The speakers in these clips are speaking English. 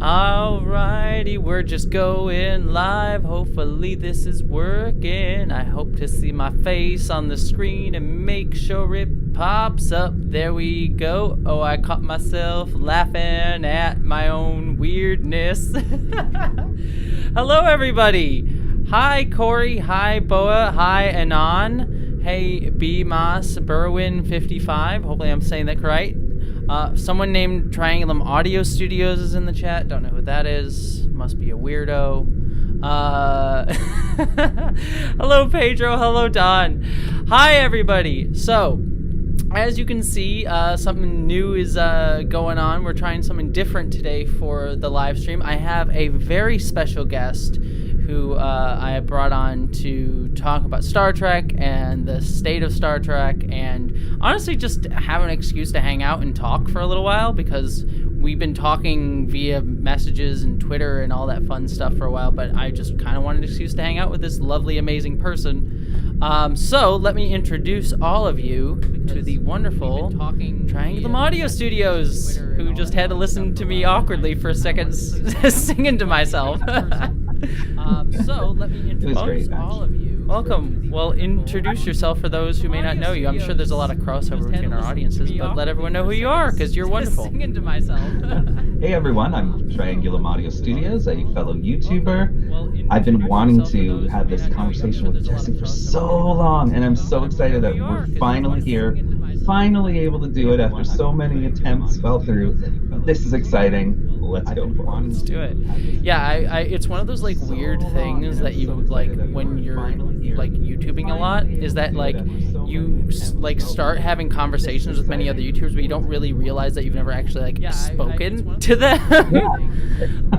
Alrighty, we're just going live. Hopefully this is working. I hope to see my face on the screen and make sure it pops up. There we go. Oh, I caught myself laughing at my own weirdness. Hello, everybody. Hi, Corey. Hi, Boa. Hi, Anon. Hey, B. Moss Berwin 55. Hopefully I'm saying that correct. Someone named TriAngulum Audio Studios is in the chat. Don't know who that is. Must be a weirdo. Hello, Pedro. Hello, Don. Hi, everybody. So, as you can see, something new is going on. We're trying something different today for the live stream. I have a very special guest who I brought on to talk about Star Trek and the state of Star Trek, and honestly just have an excuse to hang out and talk for a little while, because we've been talking via messages and Twitter and all that fun stuff for a while, but I just kind of wanted an excuse to hang out with this lovely, amazing person. So let me introduce all of you to the wonderful TriAngulum Audio Studios, who just had to listen to me awkwardly for a second singing to myself. So let me introduce all of you. Welcome. Well, introduce yourself for those who may not know you. I'm sure there's a lot of crossover between our audiences, but let everyone know who you are, because you're wonderful. Singing to myself. Hey everyone, I'm TriAngulum Audio Studios, a fellow YouTuber. I've been wanting to have this conversation with Jessie for so long, and I'm so excited that we're finally here, finally able to do it after so many attempts fell through. This is exciting. Let's go for it. Let's do it. Yeah, it's one of those like weird things that you like when you're like YouTubing a lot, is that like you like start having conversations with many other YouTubers, but you don't really realize that you've never actually like spoken to them.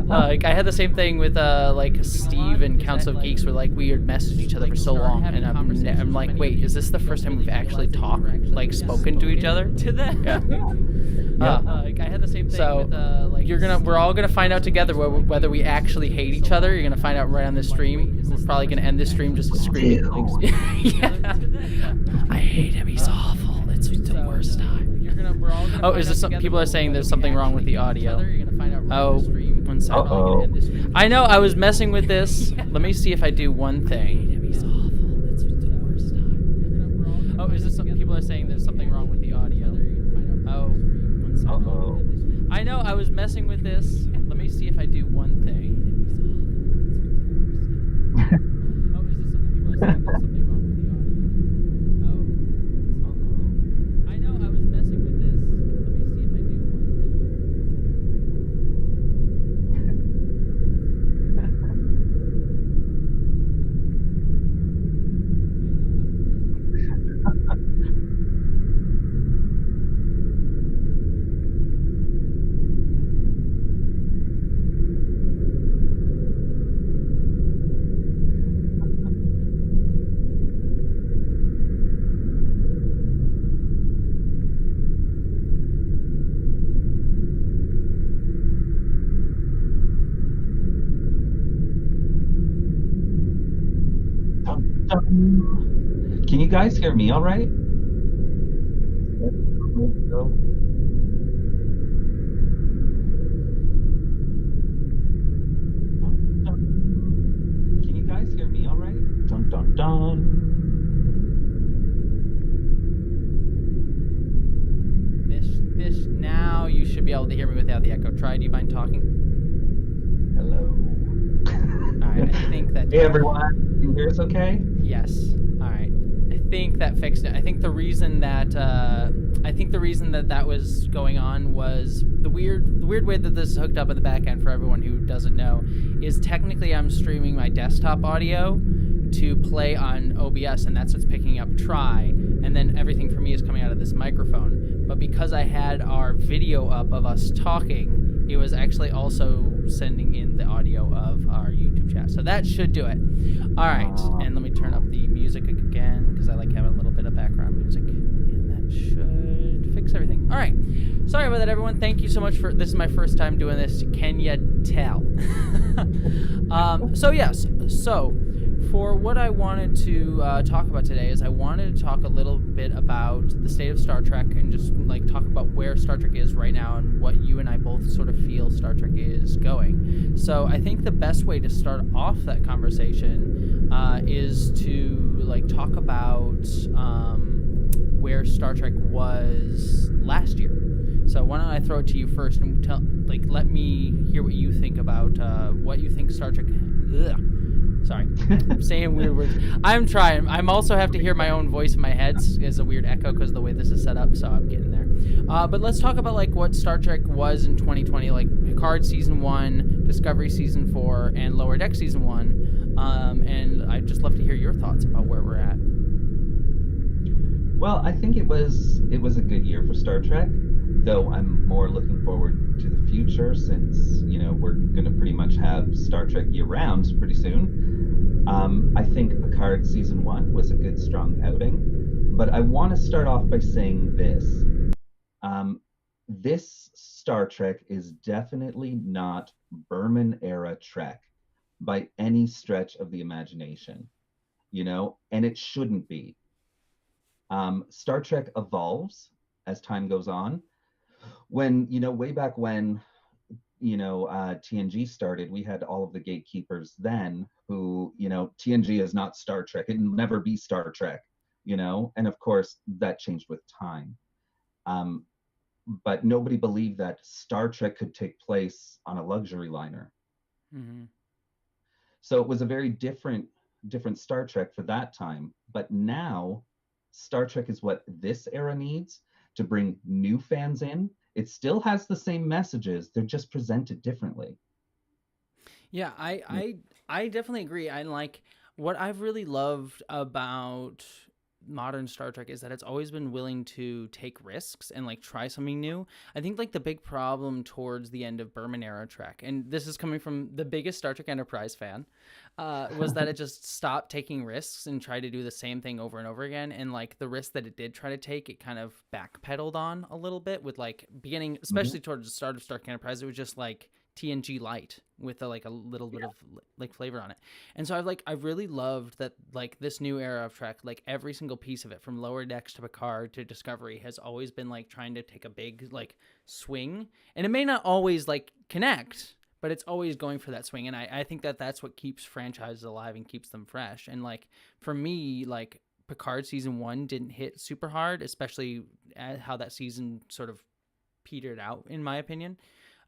Like I had the same thing with like Steve and Council of Geeks, where like we had messaged each other for so long, and I'm like, wait, is this the first time we've actually talked, like spoken to each other? To them. Yeah. Like I had the same thing with like we're all gonna find out together whether we actually hate each other. You're gonna find out right on this stream. We're probably gonna end this stream just screaming. Yeah. I hate him. He's awful. It's the worst time. Oh, is this some people are saying there's something wrong with the audio? Oh, one second. I know. I was messing with this. Let me see if I do one thing. He's awful. It's the worst time. Oh, is this some people are saying there's something wrong with the audio? Oh. I know, I was messing with this. Let me see if I do one thing. Oh, is this something people are saying there's something wrong with the audio? Oh. I know, I was messing with this. Let me see if I do one Can you guys hear me all right? Can you guys hear me all right? Dun dun dun. This now you should be able to hear me without the echo. Try, do you mind talking? Hello. Alright, I think that... Hey everyone, can you hear us okay? Yes. Alright. I think that fixed it. I think the reason that that was going on was the weird way that this is hooked up in the back end, for everyone who doesn't know, is technically I'm streaming my desktop audio to play on OBS, and that's what's picking up Tri, and then everything for me is coming out of this microphone. But because I had our video up of us talking, it was actually also sending in the audio of our YouTube chat. So that should do it. All right, and let me turn up the music again, because I like having a little bit of background music, and that should fix everything. All right, sorry about that, everyone. Thank you so much for this. Is my first time doing this. Can you tell? So yes, so for what I wanted to talk about today is I wanted to talk a little bit about the state of Star Trek and just like talk about where Star Trek is right now and what you and I both sort of feel Star Trek is going. So I think the best way to start off that conversation is to like talk about where Star Trek was last year. So why don't I throw it to you first and let me hear what you think about what you think Star Trek. Sorry, I'm saying weird words. I'm trying. I'm also have to hear my own voice in my head. It's a weird echo because of the way this is set up. So I'm getting there. But let's talk about like what Star Trek was in 2020, like Picard season 1, Discovery season 4, and Lower Deck season 1. And I'd just love to hear your thoughts about where we're at. Well, I think it was a good year for Star Trek, though I'm more looking forward to the future since, we're going to pretty much have Star Trek year-round pretty soon. I think Picard Season 1 was a good, strong outing, but I want to start off by saying this. This Star Trek is definitely not Berman-era Trek by any stretch of the imagination, and it shouldn't be. Star Trek evolves as time goes on. When, way back when, TNG started, we had all of the gatekeepers then who, TNG is not Star Trek. It'll never be Star Trek, and of course that changed with time. But nobody believed that Star Trek could take place on a luxury liner. Mm-hmm. So it was a very different Star Trek for that time. But now Star Trek is what this era needs to bring new fans in. It still has the same messages. They're just presented differently. Yeah, I definitely agree. I like what I've really loved about modern Star Trek is that it's always been willing to take risks and like try something new. I think like the big problem towards the end of Berman era Trek, and this is coming from the biggest Star Trek Enterprise fan, was that it just stopped taking risks and tried to do the same thing over and over again. And like the risk that it did try to take, it kind of backpedaled on a little bit with like beginning, especially towards the start of Star Trek Enterprise. It was just like TNG light with a little bit of like flavor on it. And so I've really loved that like this new era of Trek, like every single piece of it from Lower Decks to Picard to Discovery has always been like trying to take a big like swing, and it may not always like connect, but it's always going for that swing. And I think that that's what keeps franchises alive and keeps them fresh. And like for me, like Picard season 1 didn't hit super hard, especially at how that season sort of petered out in my opinion.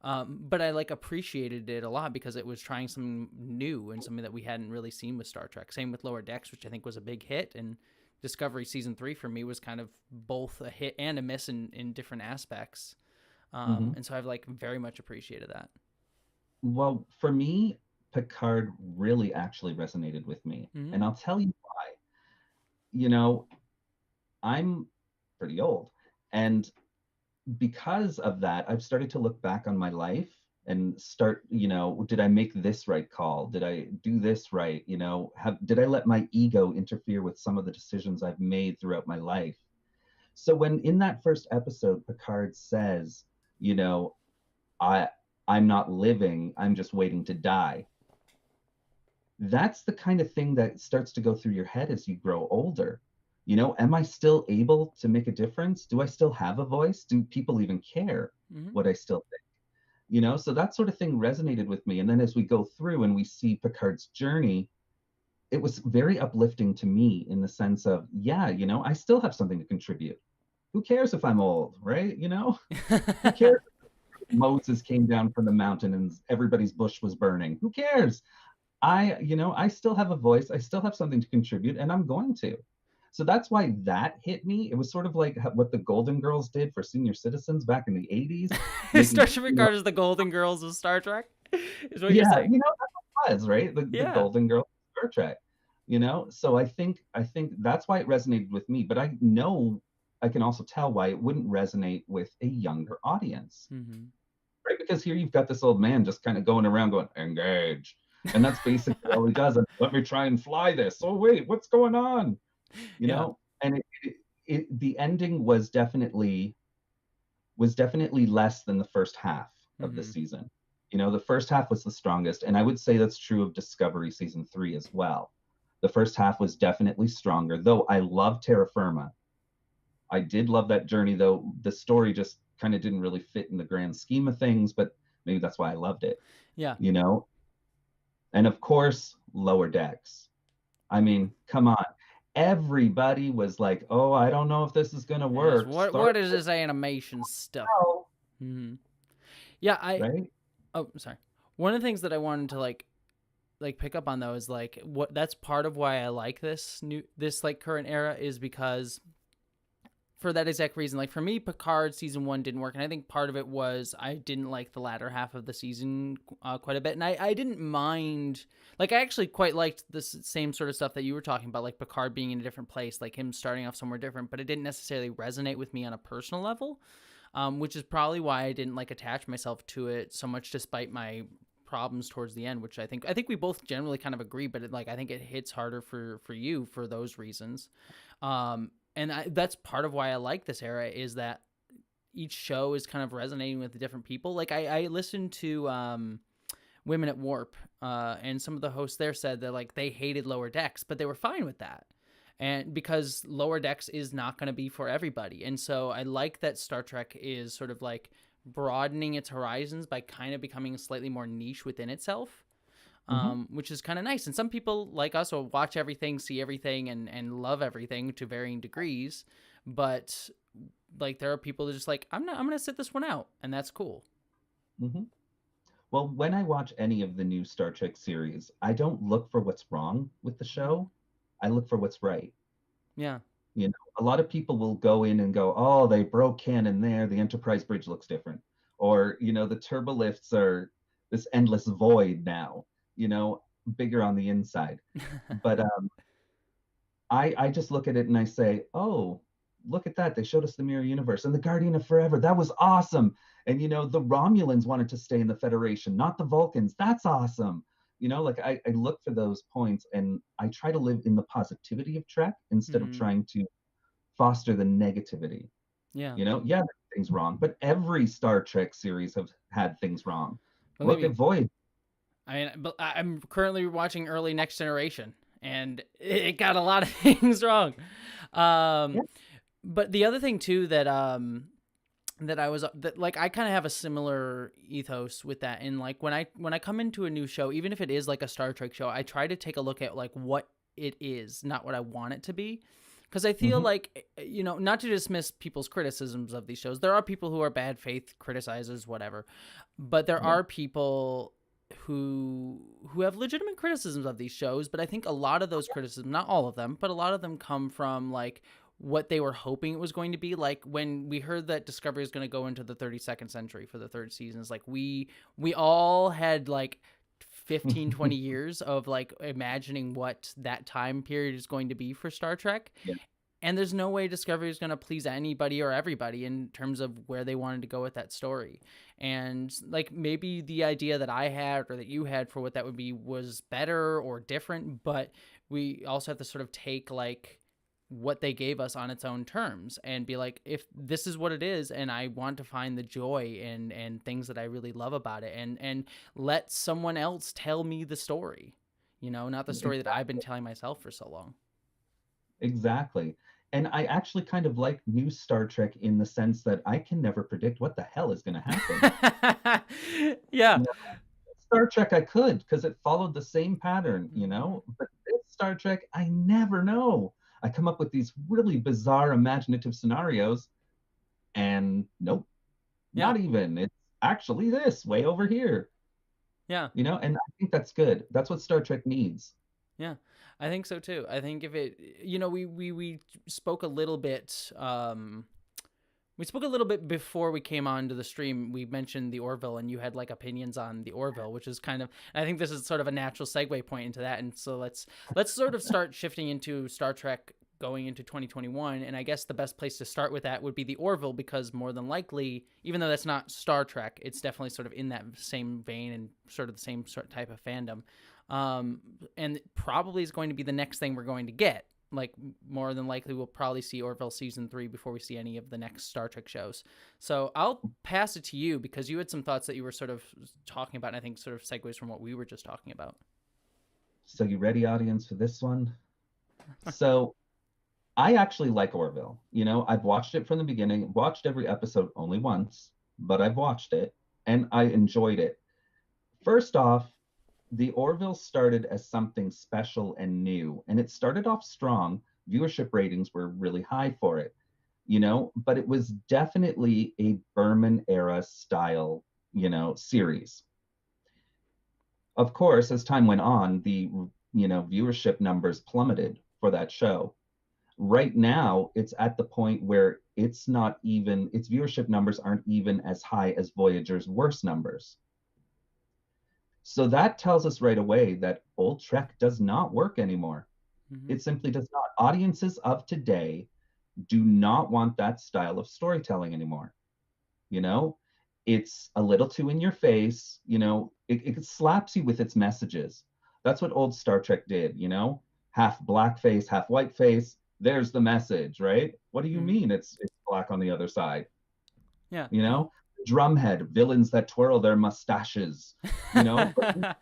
But I like appreciated it a lot because it was trying something new and something that we hadn't really seen with Star Trek. Same with Lower Decks, which I think was a big hit, and Discovery season 3 for me was kind of both a hit and a miss in different aspects. And so I've like very much appreciated that. Well, for me, Picard really actually resonated with me, and I'll tell you why. I'm pretty old, and because of that, I've started to look back on my life and start, did I make this right call? Did I do this right? Did I let my ego interfere with some of the decisions I've made throughout my life? So when in that first episode, Picard says, I'm not living, I'm just waiting to die. That's the kind of thing that starts to go through your head as you grow older. Am I still able to make a difference? Do I still have a voice? Do people even care what I still think? So that sort of thing resonated with me. And then as we go through and we see Picard's journey, it was very uplifting to me in the sense of, I still have something to contribute. Who cares if I'm old, right? Who cares if Moses came down from the mountain and everybody's bush was burning? Who cares? I still have a voice. I still have something to contribute, and I'm going to. So that's why that hit me. It was sort of like what the Golden Girls did for senior citizens back in the 80s. Star Trek Picard is the Golden Girls of Star Trek, is what you're saying. That's what it was, right? The Golden Girls of Star Trek. So I think that's why it resonated with me. But I know I can also tell why it wouldn't resonate with a younger audience. Right? Because here you've got this old man just kind of going around going, engage. And that's basically all he does. And, let me try and fly this. Oh, wait, what's going on? And the ending was definitely less than the first half of the season. The first half was the strongest, and I would say that's true of Discovery season 3 as well. The first half was definitely stronger, though I love terra firma. I did love that journey, though the story just kind of didn't really fit in the grand scheme of things, but maybe that's why I loved it, Yeah. you know? And of course, lower decks. I mean, come on. Everybody was like, "Oh, I don't know if this is going to Yes. work." What Start is this animation stuff? now, Hmm. Yeah. right? Oh, sorry. One of the things that I wanted to pick up on though is what that's part of why I like this like current era is because for that exact reason. Like for me, Picard season 1 didn't work, and I think part of it was I didn't like the latter half of the season quite a bit, and I didn't mind. Like I actually quite liked this same sort of stuff that you were talking about, like Picard being in a different place, like him starting off somewhere different, but it didn't necessarily resonate with me on a personal level, which is probably why I didn't like attach myself to it so much, despite my problems towards the end, which I think we both generally kind of agree, but I think it hits harder for you for those reasons. And that's part of why I like this era is that each show is kind of resonating with different people. Like I listened to Women at Warp, and some of the hosts there said that like they hated Lower Decks, but they were fine with that, and because Lower Decks is not going to be for everybody. And so I like that Star Trek is sort of like broadening its horizons by kind of becoming slightly more niche within itself. Hmm. Which is kind of nice. And some people like us will watch everything, see everything, and love everything to varying degrees. But like there are people that are just like, I'm gonna sit this one out, and that's cool. Hmm. Well, when I watch any of the new Star Trek series, I don't look for what's wrong with the show. I look for what's right. Yeah. You know, a lot of people will go in and go, "Oh, they broke canon there. The Enterprise bridge looks different," or the turbolifts are this endless void now. Bigger on the inside. But I just look at it and I say, "Oh, look at that! They showed us the mirror universe and the Guardian of Forever. That was awesome." And the Romulans wanted to stay in the Federation, not the Vulcans. That's awesome. Like I look for those points and I try to live in the positivity of Trek instead of Hmm. trying to foster the negativity. Yeah. Yeah, there's things wrong, but every Star Trek series have had things wrong. Believe Look at me, Void. I'm currently watching early Next Generation, and it got a lot of things wrong. Um, Yeah. but the other thing too that I was that like I kind of have a similar ethos with that. And like when I come into a new show, even if it is like a Star Trek show, I try to take a look at like what it is, not what I want it to be. Because I feel Hmm. like, not to dismiss people's criticisms of these shows, there are people who are bad faith criticizers, whatever. But there Yeah. are people who have legitimate criticisms of these shows. But I think a lot of those criticisms, not all of them, but a lot of them come from like what they were hoping it was going to be. Like when we heard that Discovery is going to go into the 32nd century for the third season, it's like we all had like 15, 20 years of like imagining what that time period is going to be for Star Trek. Yeah. And there's no way Discovery is going to please anybody or everybody in terms of where they wanted to go with that story. And like maybe the idea that I had or that you had for what that would be was better or different, but we also have to sort of take like what they gave us on its own terms and be like, if this is what it is and I want to find the joy and things that I really love about it, and let someone else tell me the story, not the story that I've been telling myself for so long. Exactly. And I actually kind of like new Star Trek in the sense that I can never predict what the hell is going to happen. Yeah. You know, Star Trek, I could because it followed the same pattern, Hmm. but this Star Trek, I never know. I come up with these really bizarre, imaginative scenarios, and nope, Yeah. not even. It's actually this way over here, Yeah. and I think that's good. That's what Star Trek needs. Yeah, I think so too. I think if it, we spoke a little bit. We spoke a little bit before we came on to the stream. We mentioned the Orville, and you had like opinions on the Orville, which is kind of. I think this is sort of a natural segue point into that. And so let's sort of start shifting into Star Trek going into 2021. And I guess the best place to start with that would be the Orville, because more than likely, even though that's not Star Trek, it's definitely sort of in that same vein and sort of the same sort of type of fandom. And probably is going to be the next thing we're going to get. Like more than likely, we'll probably see Orville season 3 before we see any of the next Star Trek shows. So I'll pass it to you because you had some thoughts that you were sort of talking about, and I think sort of segues from what we were just talking about. So you ready, audience, for this one? So I actually like Orville. I've watched it from the beginning, watched every episode only once, but I've watched it and I enjoyed it. First off, the Orville started as something special and new, and it started off strong. Viewership ratings were really high for it, but it was definitely a Berman era style, series. Of course, as time went on, the viewership numbers plummeted for that show. Right now, it's at the point where its viewership numbers aren't even as high as Voyager's worst numbers. So that tells us right away that old Trek does not work anymore. Mm-hmm. It simply does not. Audiences of today do not want that style of storytelling anymore. You know, it's a little too in your face. It slaps you with its messages. That's what old Star Trek did. Half black face, half white face. There's the message, right? What do you mean it's black on the other side? Yeah. Drumhead, villains that twirl their mustaches. But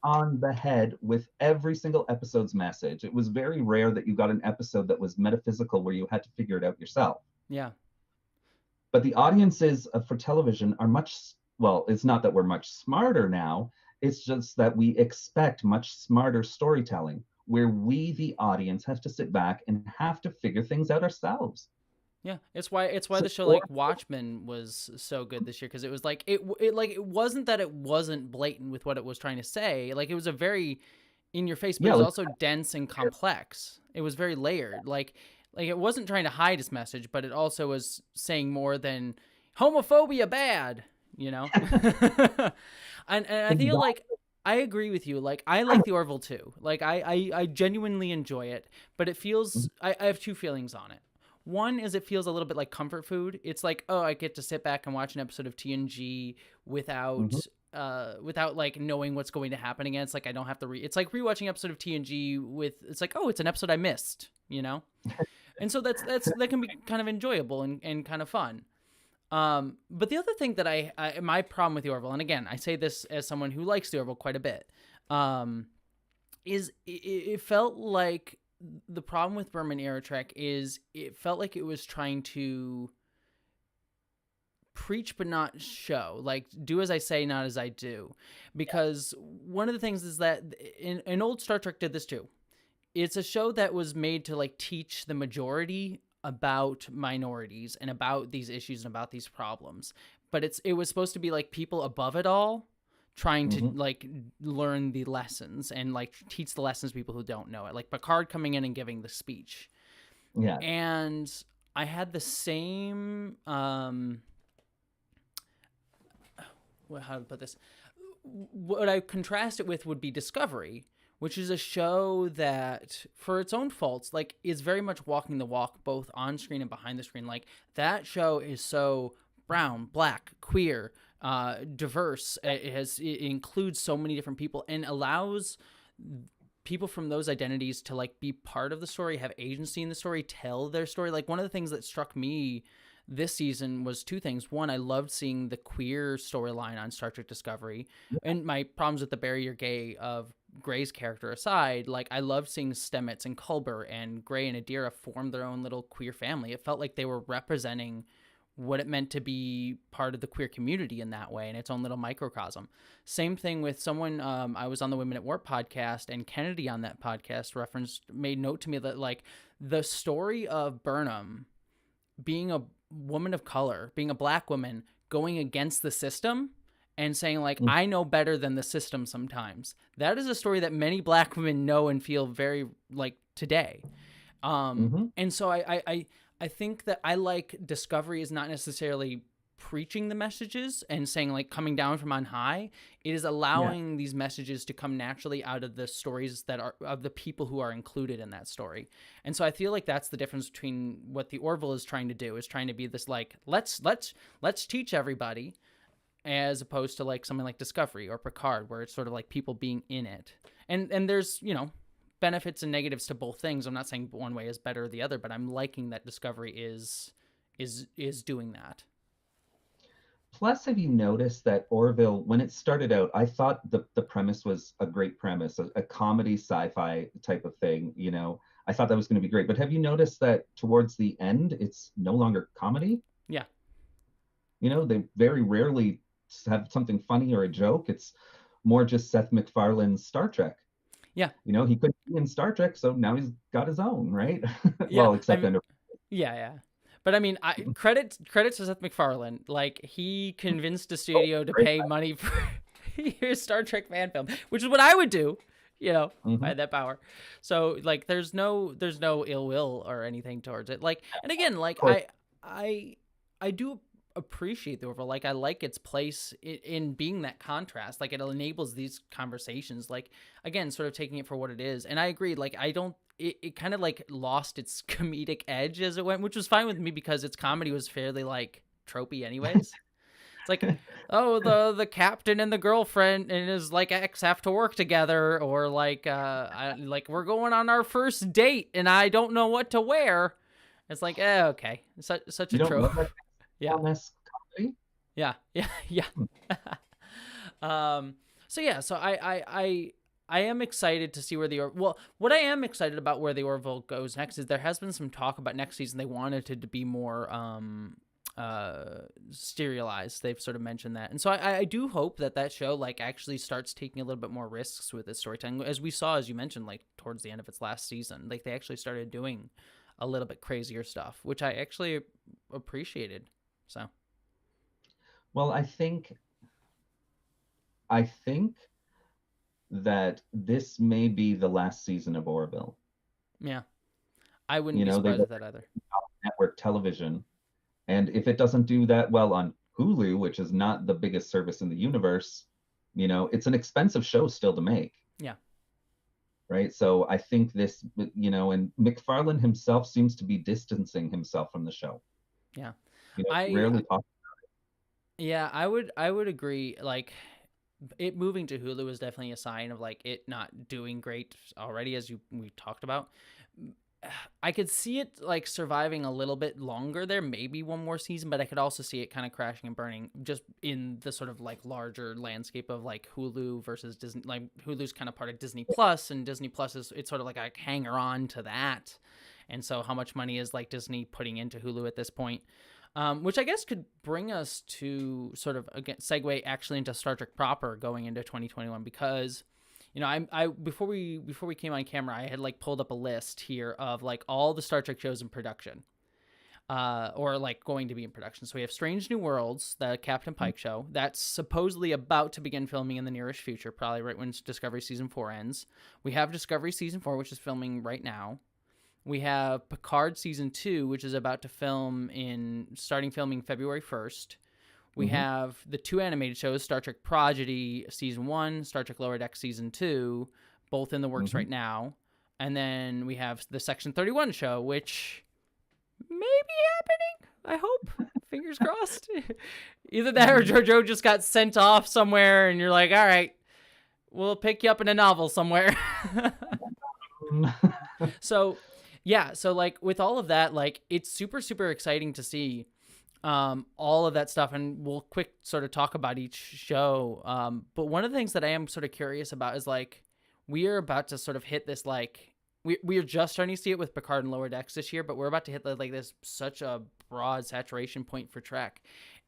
on the head with every single episode's message. It was very rare that you got an episode that was metaphysical where you had to figure it out yourself. Yeah. But the audiences for television are well, it's not that we're much smarter now. It's just that we expect much smarter storytelling where we, the audience, have to sit back and have to figure things out ourselves. Yeah, it's why the show like Watchmen was so good this year, because it was like it wasn't that it wasn't blatant with what it was trying to say. Like, it was a very in your face, but it was also dense and complex. It was very layered. Like it wasn't trying to hide its message, but it also was saying more than homophobia bad, and I feel like I agree with you. Like, I like the Orville too. Like, I genuinely enjoy it, but it feels I have two feelings on it. One is it feels a little bit like comfort food. It's like, oh, I get to sit back and watch an episode of TNG without like knowing what's going to happen again. It's like I don't have to it's like rewatching an episode of TNG it's like, oh, it's an episode I missed, And so that can be kind of enjoyable and kind of fun. But the other thing that my problem with the Orville, and again, I say this as someone who likes the Orville quite a bit, is it felt like the problem with Berman era Trek is it felt like it was trying to preach but not show, like do as I say, not as I do. Because one of the things is that in old Star Trek did this too. It's a show that was made to like teach the majority about minorities and about these issues and about these problems. But it was supposed to be like people above it all trying to like learn the lessons and like teach the lessons to people who don't know it, like Picard coming in and giving the speech. Yeah. And I had the same how to put this, what I contrast it with would be Discovery, which is a show that, for its own faults, like is very much walking the walk both on screen and behind the screen. Like, that show is so brown, black, queer, diverse. It includes so many different people and allows people from those identities to like be part of the story, have agency in the story, tell their story. Like, one of the things that struck me this season was two things. One, I loved seeing the queer storyline on Star Trek Discovery, and my problems with the Barry You're Gay of Gray's character aside, like I loved seeing Stamets and Culber and Gray and Adira form their own little queer family. It felt like they were representing what it meant to be part of the queer community in that way, in its own little microcosm. Same thing with someone, I was on the Women at Warp podcast, and Kennedy on that podcast made note to me that like the story of Burnham being a woman of color, being a black woman, going against the system and saying like, I know better than the system sometimes. That is a story that many black women know and feel very like today. And so I think that I like Discovery is not necessarily preaching the messages and saying like coming down from on high. It is allowing these messages to come naturally out of the stories that are of the people who are included in that story. And so I feel like that's the difference between what the Orville is trying to do, is trying to be this like, let's teach everybody, as opposed to like something like Discovery or Picard, where it's sort of like people being in it. And there's, benefits and negatives to both things. I'm not saying one way is better or the other, but I'm liking that Discovery is doing that. plus, have you noticed that Orville, when it started out, I thought the premise was a great premise, a comedy sci-fi type of thing, you know. I thought that was going to be great. But have you noticed that towards the end, it's no longer comedy? Yeah. You know, they very rarely have something funny or a joke. It's more just Seth MacFarlane's Star Trek. Yeah. You know, he couldn't be in Star Trek, so now he's got his own, right? Yeah. Well, I except mean, under. yeah, yeah. But I mean, credit to Seth MacFarlane. Like, he convinced a Oh, studio to great. pay money for your Star Trek fan film, which is what I would do, you know, if I Mhm. had that power. So like, there's no ill will or anything towards it. Like, and again, Of like course. I do appreciate the Orville. Like, I like its place in being that contrast. Like, it enables these conversations. Like, again, sort of taking it for what it is. And I agree. Like, I don't. It kind of like lost its comedic edge as it went, which was fine with me because its comedy was fairly like tropey, anyways. It's like, oh, the captain and the girlfriend and his like ex have to work together, or like like we're going on our first date and I don't know what to wear. It's like, okay, such a You don't trope. love that Yeah, comedy? yeah, yeah, yeah. um. So yeah, so I am excited to see where what I am excited about where the Orville goes next is there has been some talk about next season. They wanted it to be more serialized. They've sort of mentioned that, and so I do hope that show like actually starts taking a little bit more risks with its storytelling, as we saw, as you mentioned, like towards the end of its last season. Like, they actually started doing a little bit crazier stuff, which I actually appreciated. So Well, I think that this may be the last season of Orville. yeah, I wouldn't You be know, they surprised were with that either. on network television, and if it doesn't do that well on Hulu, which is not the biggest service in the universe, you know, it's an expensive show still to make, Yeah, right? So I think this, you know, and McFarlane himself seems to be distancing himself from the show. yeah. You know, I rarely talk. Yeah, I would agree. Like, it moving to Hulu is definitely a sign of like it not doing great already, as we talked about. I could see it like surviving a little bit longer there, maybe one more season, but I could also see it kind of crashing and burning just in the sort of like larger landscape of like Hulu versus Disney. Like, Hulu's kind of part of Disney Plus, and Disney Plus is, it's sort of like a hanger on to that. And so how much money is like Disney putting into Hulu at this point? Which I guess could bring us to sort of again segue actually into Star Trek proper going into 2021, because I before we came on camera, I had like pulled up a list here of like all the Star Trek shows in production, or like going to be in production. So we have Strange New Worlds, the Captain Pike show, that's supposedly about to begin filming in the nearest future, probably right when Discovery season 4 ends. We have Discovery season 4, which is filming right now. We have Picard season 2, which is about to starting filming February 1st. We Mhm. have the 2 animated shows, Star Trek Prodigy season 1, Star Trek Lower Deck season 2, both in the works Mhm. right now. And then we have the Section 31 show, which may be happening. I hope. Fingers crossed. Either that or JoJo just got sent off somewhere and you're like, all right, we'll pick you up in a novel somewhere. So, yeah, so like with all of that, like it's super, super exciting to see all of that stuff, and we'll quick sort of talk about each show. But one of the things that I am sort of curious about is like we are about to sort of hit this like we are just starting to see it with Picard and Lower Decks this year, but we're about to hit like this such a broad saturation point for Trek,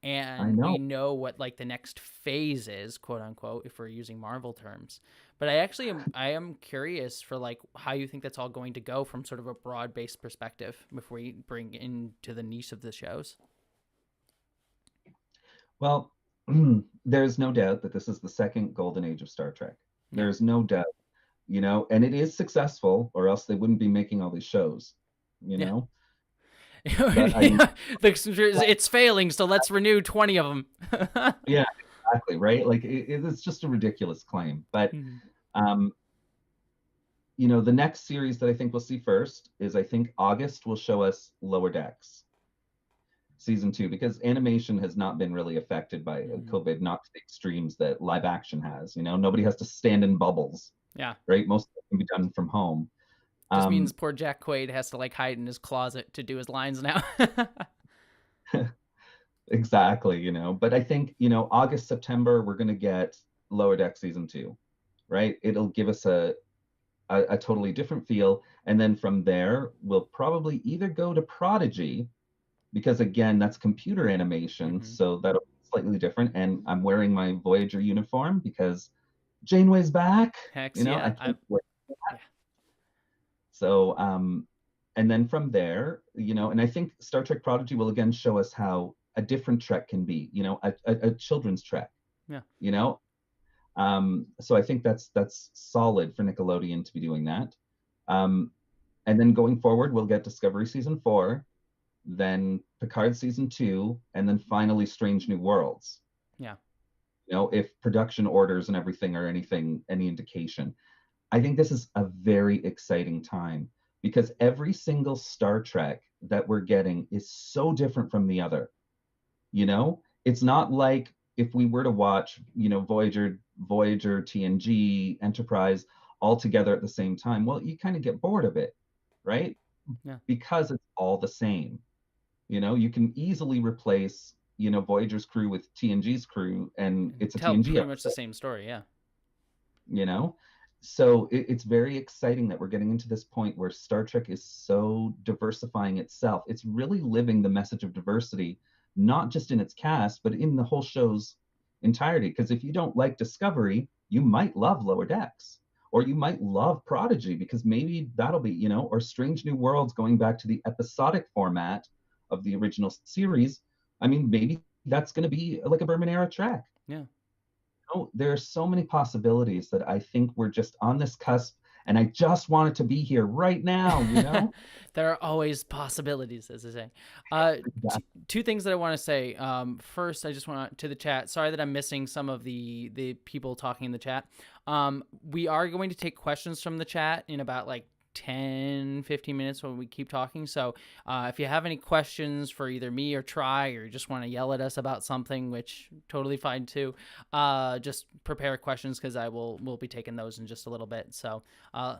I and we know. know what like the next phase is, quote unquote, if we're using Marvel terms. But I am curious for like how you think that's all going to go from sort of a broad based perspective before we bring into the niche of the shows. Well, there's no doubt that this is the second golden age of Star Trek. Yeah. There's no doubt, you know, and it is successful, or else they wouldn't be making all these shows, you Yeah. know. But I, Yeah. It's failing, so let's renew 20 of them. yeah, exactly, right? Like it's just a ridiculous claim. But um, you know, the next series that I think we'll see first is I think August will show us Lower Decks season 2, because animation has not been really affected by COVID, not to the extremes that live action has. You know, nobody has to stand in bubbles, Yeah. right? Most of it can be done from home. Just means Um, poor Jack Quaid has to like hide in his closet to do his lines now. exactly, but I think, August, September, we're going to get Lower Deck season 2, right? It'll give us a totally different feel. And then from there, we'll probably either go to Prodigy, because again, that's computer animation, Mm-hmm. so that'll be slightly different. And I'm wearing my Voyager uniform because Janeway's back. Hex, I yeah, can't wait. yeah, So, and then from there, and I think Star Trek Prodigy will again show us how a different Trek can be, a children's Trek, yeah, you know. So I think that's solid for Nickelodeon to be doing that. Um, and then going forward, we'll get Discovery season 4, then Picard season 2, and then finally Strange New Worlds. yeah, If production orders and everything are any indication. I think this is a very exciting time because every single Star Trek that we're getting is so different from the other. It's not like if we were to watch, Voyager, TNG, Enterprise all together at the same time. Well, you kind of get bored of it, right? yeah. Because it's all the same. You can easily replace, Voyager's crew with TNG's crew, and it's a Tell TNG pretty much the episode. same story, yeah. you know so it's very exciting that we're getting into this point where Star Trek is so diversifying itself. It's really living the message of diversity, not just in its cast but in the whole show's entirety. Because if you don't like Discovery, you might love Lower Decks, or you might love Prodigy, because maybe that'll be, or Strange New Worlds, going back to the episodic format of the original series. I mean, maybe that's going to be like a Berman era track. Yeah. There are so many possibilities that I think we're just on this cusp, and I just want it to be here right now. There are always possibilities, as I say. Yeah. Two things that I want to say. First, I just want to the chat. Sorry that I'm missing some of the people talking in the chat. We are going to take questions from the chat in about like 10-15 minutes when we keep talking. So if you have any questions for either me or Try, or you just want to yell at us about something, which totally fine too, just prepare questions, because we'll be taking those in just a little bit. So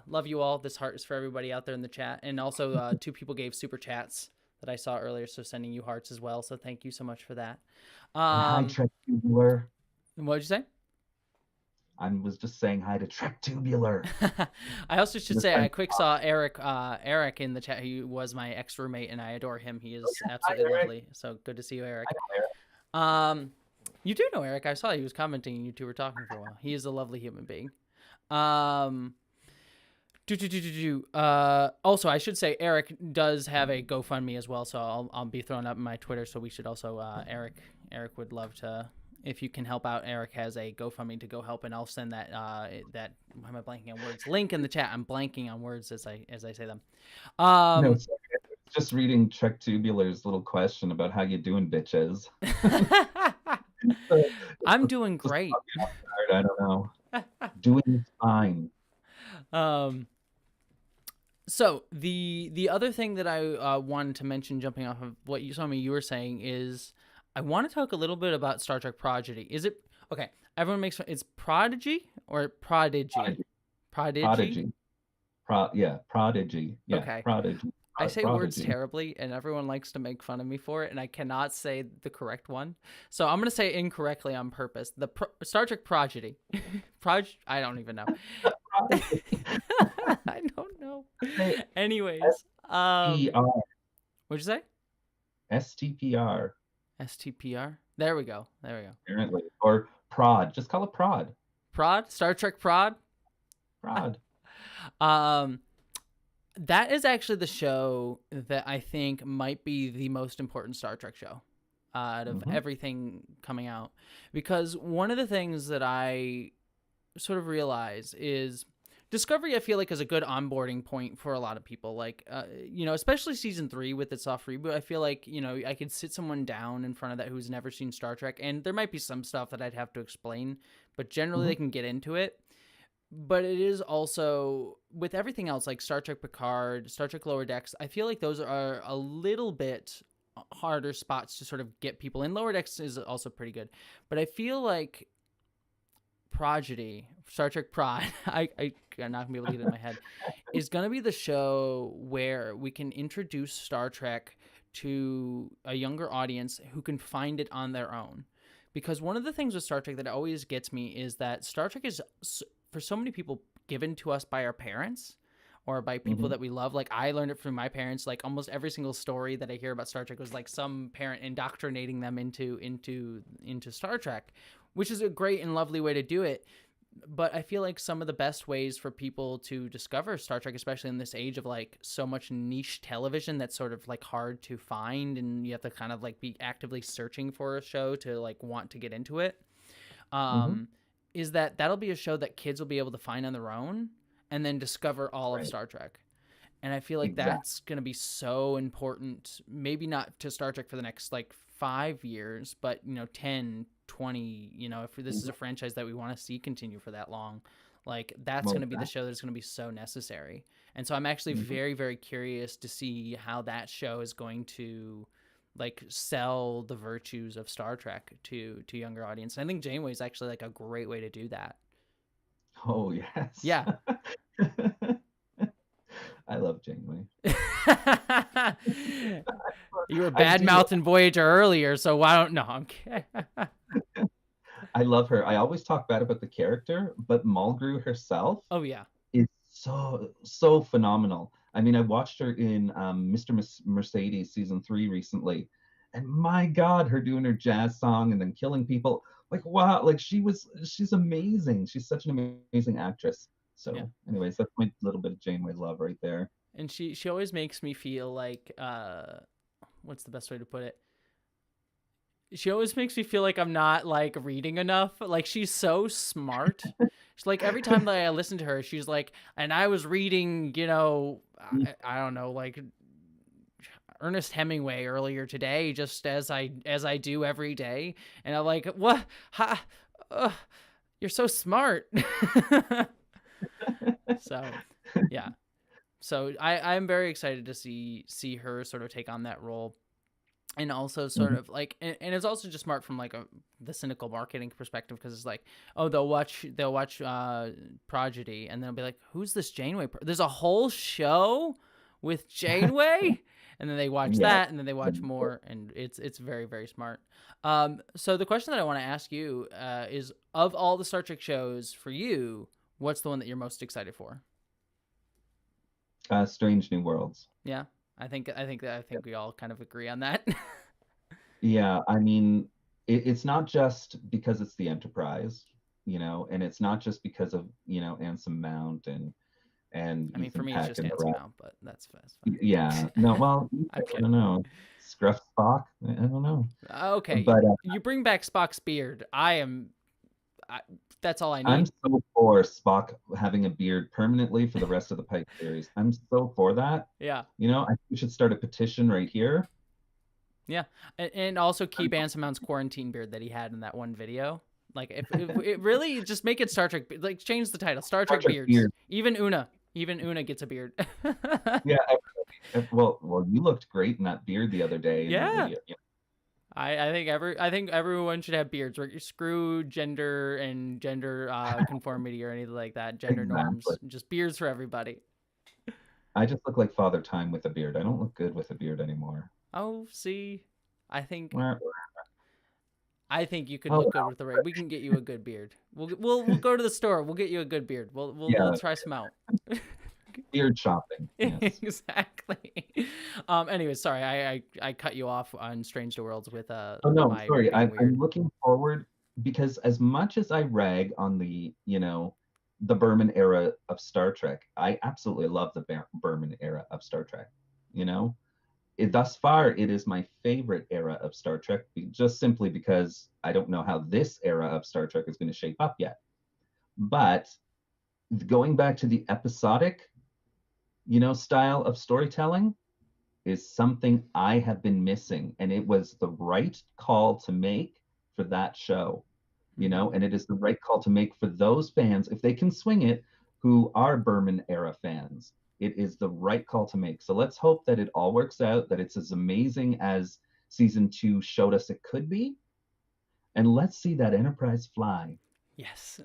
love you all. This heart is for everybody out there in the chat. And also 2 people gave super chats that I saw earlier, so sending you hearts as well. So thank you so much for that. And hi, Trek Tubular. What did you say? I was just saying hi to Trek Tubular. I also should say I quick saw Eric in the chat. He was my ex roommate, and I adore him. He is absolutely lovely. So good to see you, Eric. You do know Eric. I saw he was commenting, and you two were talking for a while. He is a lovely human being. Also, I should say Eric does have a GoFundMe as well, so I'll be throwing up in my Twitter. So we should also Eric would love to. If you can help out, Eric has a GoFundMe to go help, and I'll send that why am I blanking on words? Link in the chat. I'm blanking on words as I say them. No, sorry. Just reading Trek Tubular's little question about how you doing, bitches. I'm doing great. I don't know. Doing fine. So the other thing that I wanted to mention, jumping off of what you were saying, is I want to talk a little bit about Star Trek Prodigy. Is it okay? Everyone makes it's Prodigy or Prodigy? Prodigy. Prodigy. Yeah, okay. Prodigy. I say Prodigy. words terribly, and everyone likes to make fun of me for it, and I cannot say the correct one. So I'm going to say it incorrectly on purpose. Star Trek Prodigy. I don't even know. I don't know. Anyways. What'd you say? STPR. STPR? There we go. Apparently. Or Prod. Just call it Prod. Prod? Star Trek Prod? Prod. That is actually the show that I think might be the most important Star Trek show out of everything coming out. Because one of the things that I sort of realize is Discovery, I feel like, is a good onboarding point for a lot of people. Like, especially season 3 with its soft reboot. I feel like, I could sit someone down in front of that who's never seen Star Trek, and there might be some stuff that I'd have to explain, but generally they can get into it. But it is also, with everything else, like Star Trek Picard, Star Trek Lower Decks, I feel like those are a little bit harder spots to sort of get people in. Lower Decks is also pretty good. But I feel like Prodigy, Star Trek Prod, I'm not going to be able to get it in my head, is going to be the show where we can introduce Star Trek to a younger audience who can find it on their own. Because one of the things with Star Trek that always gets me is that Star Trek is, for so many people, given to us by our parents or by people that we love. Like, I learned it from my parents. Like, almost every single story that I hear about Star Trek was like some parent indoctrinating them into Star Trek, which is a great and lovely way to do it. But I feel like some of the best ways for people to discover Star Trek, especially in this age of like so much niche television that's sort of like hard to find, and you have to kind of like be actively searching for a show to like want to get into it, is that'll be a show that kids will be able to find on their own and then discover all of Star Trek. And I feel like that's going to be so important, maybe not to Star Trek for the next like 5 years, but 10, 20, if this is a franchise that we want to see continue for that long, like that's going to be the show that's going to be so necessary. And so I'm actually very, very curious to see how that show is going to like sell the virtues of Star Trek to younger audience. And I think Janeway is actually like a great way to do that. Oh, yes. Yeah. I love Janeway. You were bad-mouthing Voyager earlier, so why don't... No, I'm kidding. I love her. I always talk bad about the character, but Mulgrew herself is so phenomenal. I mean, I watched her in Mr. Mercedes season 3 recently, and my God, her doing her jazz song and then killing people. Like, wow, like she's amazing. She's such an amazing actress. So anyways, that's my little bit of Janeway love right there. And she always makes me feel like, what's the best way to put it? She always makes me feel like I'm not like reading enough. Like, she's so smart. She's like, every time that I listen to her, she's like, and I was reading, I don't know, like Ernest Hemingway earlier today, just as I do every day. And I'm like, what? You're so smart. So, yeah. So I'm very excited to see her sort of take on that role. And also sort of like, and it's also just smart from like the cynical marketing perspective, because it's like, oh, they'll watch Prodigy, and then they'll be like, who's this Janeway? There's a whole show with Janeway, and then they watch that, and then they watch more, and it's very, very smart. So the question that I want to ask you is, of all the Star Trek shows for you, what's the one that you're most excited for? Strange New Worlds. Yeah. I think we all kind of agree on that. Yeah, I mean, it's not just because it's the Enterprise, and it's not just because of Anson Mount and I mean, for me, it's just Anson Mount, but that's fine. Yeah, no, well, I don't know, Scruff Spock, I don't know. Okay, but you bring back Spock's beard. That's all I need. I'm so for Spock having a beard permanently for the rest of the Pike series. I'm so for that. Yeah. I think we should start a petition right here. Yeah, and also keep Anson Mount's quarantine beard that he had in that one video. Like, if it really just make it Star Trek, like change the title, Star Trek beards. Even Una gets a beard. Yeah. Well, you looked great in that beard the other day. Yeah. I think everyone should have beards. Screw gender and gender conformity or anything like that. Gender norms, just beards for everybody. I just look like Father Time with a beard. I don't look good with a beard anymore. Oh, see, I think you could look good with the right. We can get you a good beard. We'll go to the store. We'll get you a good beard. We'll try some out. Beard shopping. Yes. Exactly. Anyway, sorry, I cut you off on Strange New Worlds with Oh no, sorry. I'm looking forward, because as much as I rag on the the Berman era of Star Trek, I absolutely love the Berman era of Star Trek. Thus far, it is my favorite era of Star Trek, just simply because I don't know how this era of Star Trek is going to shape up yet. But going back to the episodic style of storytelling is something I have been missing, and it was the right call to make for that show, and it is the right call to make for those fans, if they can swing it, who are Berman era fans. It is the right call to make. So let's hope that it all works out, that it's as amazing as season 2 showed us it could be, and let's see that Enterprise fly. Yes.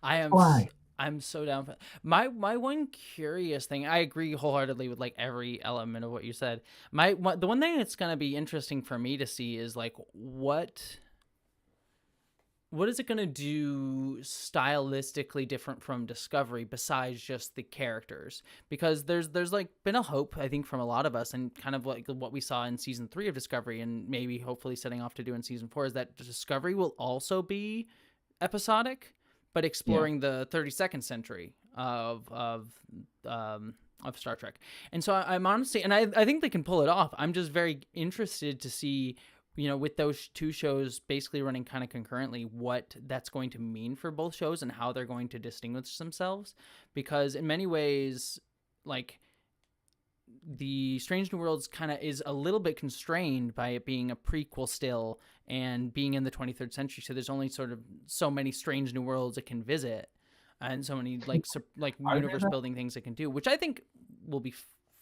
I am. Fly. I'm so down for my one curious thing. I agree wholeheartedly with like every element of what you said. The one thing that's gonna be interesting for me to see is like what is it going to do stylistically different from Discovery besides just the characters? Because there's like been a hope, I think, from a lot of us, and kind of like what we saw in season 3 of Discovery, and maybe hopefully setting off to do in season 4, is that Discovery will also be episodic, but Yeah. exploring the 32nd century of Star Trek. And so I'm honestly, and I think they can pull it off. I'm just very interested to see, with those two shows basically running kind of concurrently, what that's going to mean for both shows and how they're going to distinguish themselves. Because in many ways, like, the Strange New Worlds kind of is a little bit constrained by it being a prequel still and being in the 23rd century. So there's only sort of so many Strange New Worlds it can visit, and so many like Are there universe building things it can do, which I think will be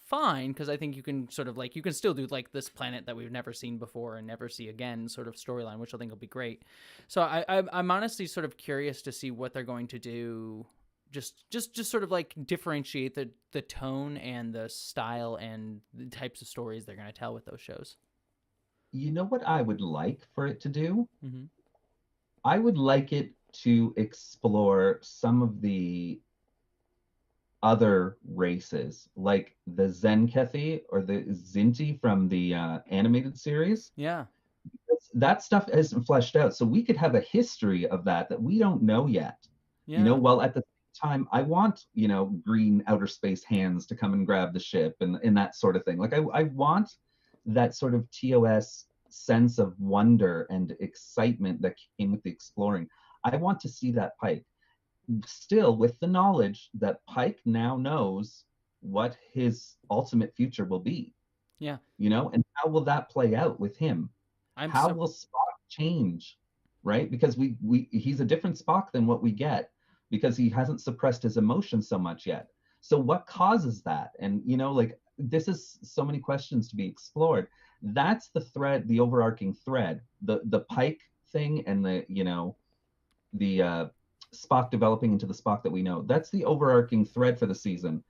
fine, because I think you can sort of like, you can still do like this planet that we've never seen before and never see again sort of storyline, which I think will be great. So I'm honestly sort of curious to see what they're going to do, just sort of like differentiate the tone and the style and the types of stories they're going to tell with those shows. You know what I would like for it to do? Mm-hmm. I would like it to explore some of the other races, like the Zenkethi or the Zinti from the animated series. Yeah. That stuff isn't fleshed out, so we could have a history of that we don't know yet. Yeah. Well, at the same time, I want, green outer space hands to come and grab the ship and that sort of thing. Like I want that sort of TOS sense of wonder and excitement that came with the exploring. I want to see that Pike, still with the knowledge that Pike now knows what his ultimate future will be. Yeah. And how will that play out with him? I'm How so will Spock change, right? Because we he's a different Spock than what we get, because he hasn't suppressed his emotions so much yet. So what causes that? And like, this is so many questions to be explored. That's the thread, the overarching thread, the Pike thing, and the Spock developing into the Spock that we know. That's the overarching thread for the season.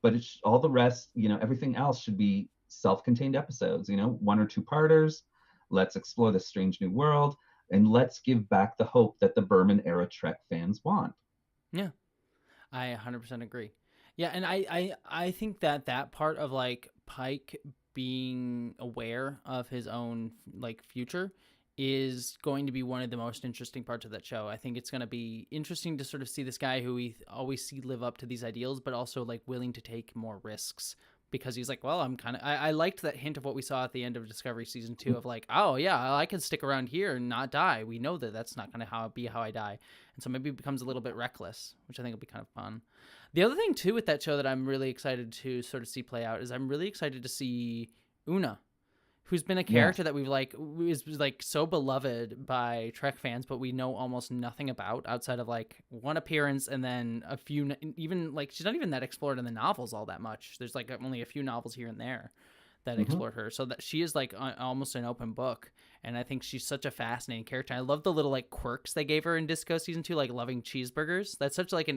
But it's all the rest, everything else should be self-contained episodes, one or two parters. Let's explore this strange new world, and let's give back the hope that the Berman era Trek fans want. Yeah, I 100% agree. Yeah, and I think that part of like Pike being aware of his own like future is going to be one of the most interesting parts of that show. I think it's going to be interesting to sort of see this guy who we always see live up to these ideals, but also like willing to take more risks, because he's like, well, I liked that hint of what we saw at the end of Discovery season 2 of like, oh yeah, I can stick around here and not die. We know that that's not going to be how I die. And so maybe it becomes a little bit reckless, which I think will be kind of fun. The other thing too with that show that I'm really excited to sort of see play out is I'm really excited to see Una, who's been a character that we've like is like so beloved by Trek fans, but we know almost nothing about outside of like one appearance and then a few. Even like, she's not even that explored in the novels all that much. There's like only a few novels here and there that explore her, so that she is like almost an open book. And I think she's such a fascinating character. I love the little like quirks they gave her in Disco season 2, like loving cheeseburgers. That's such like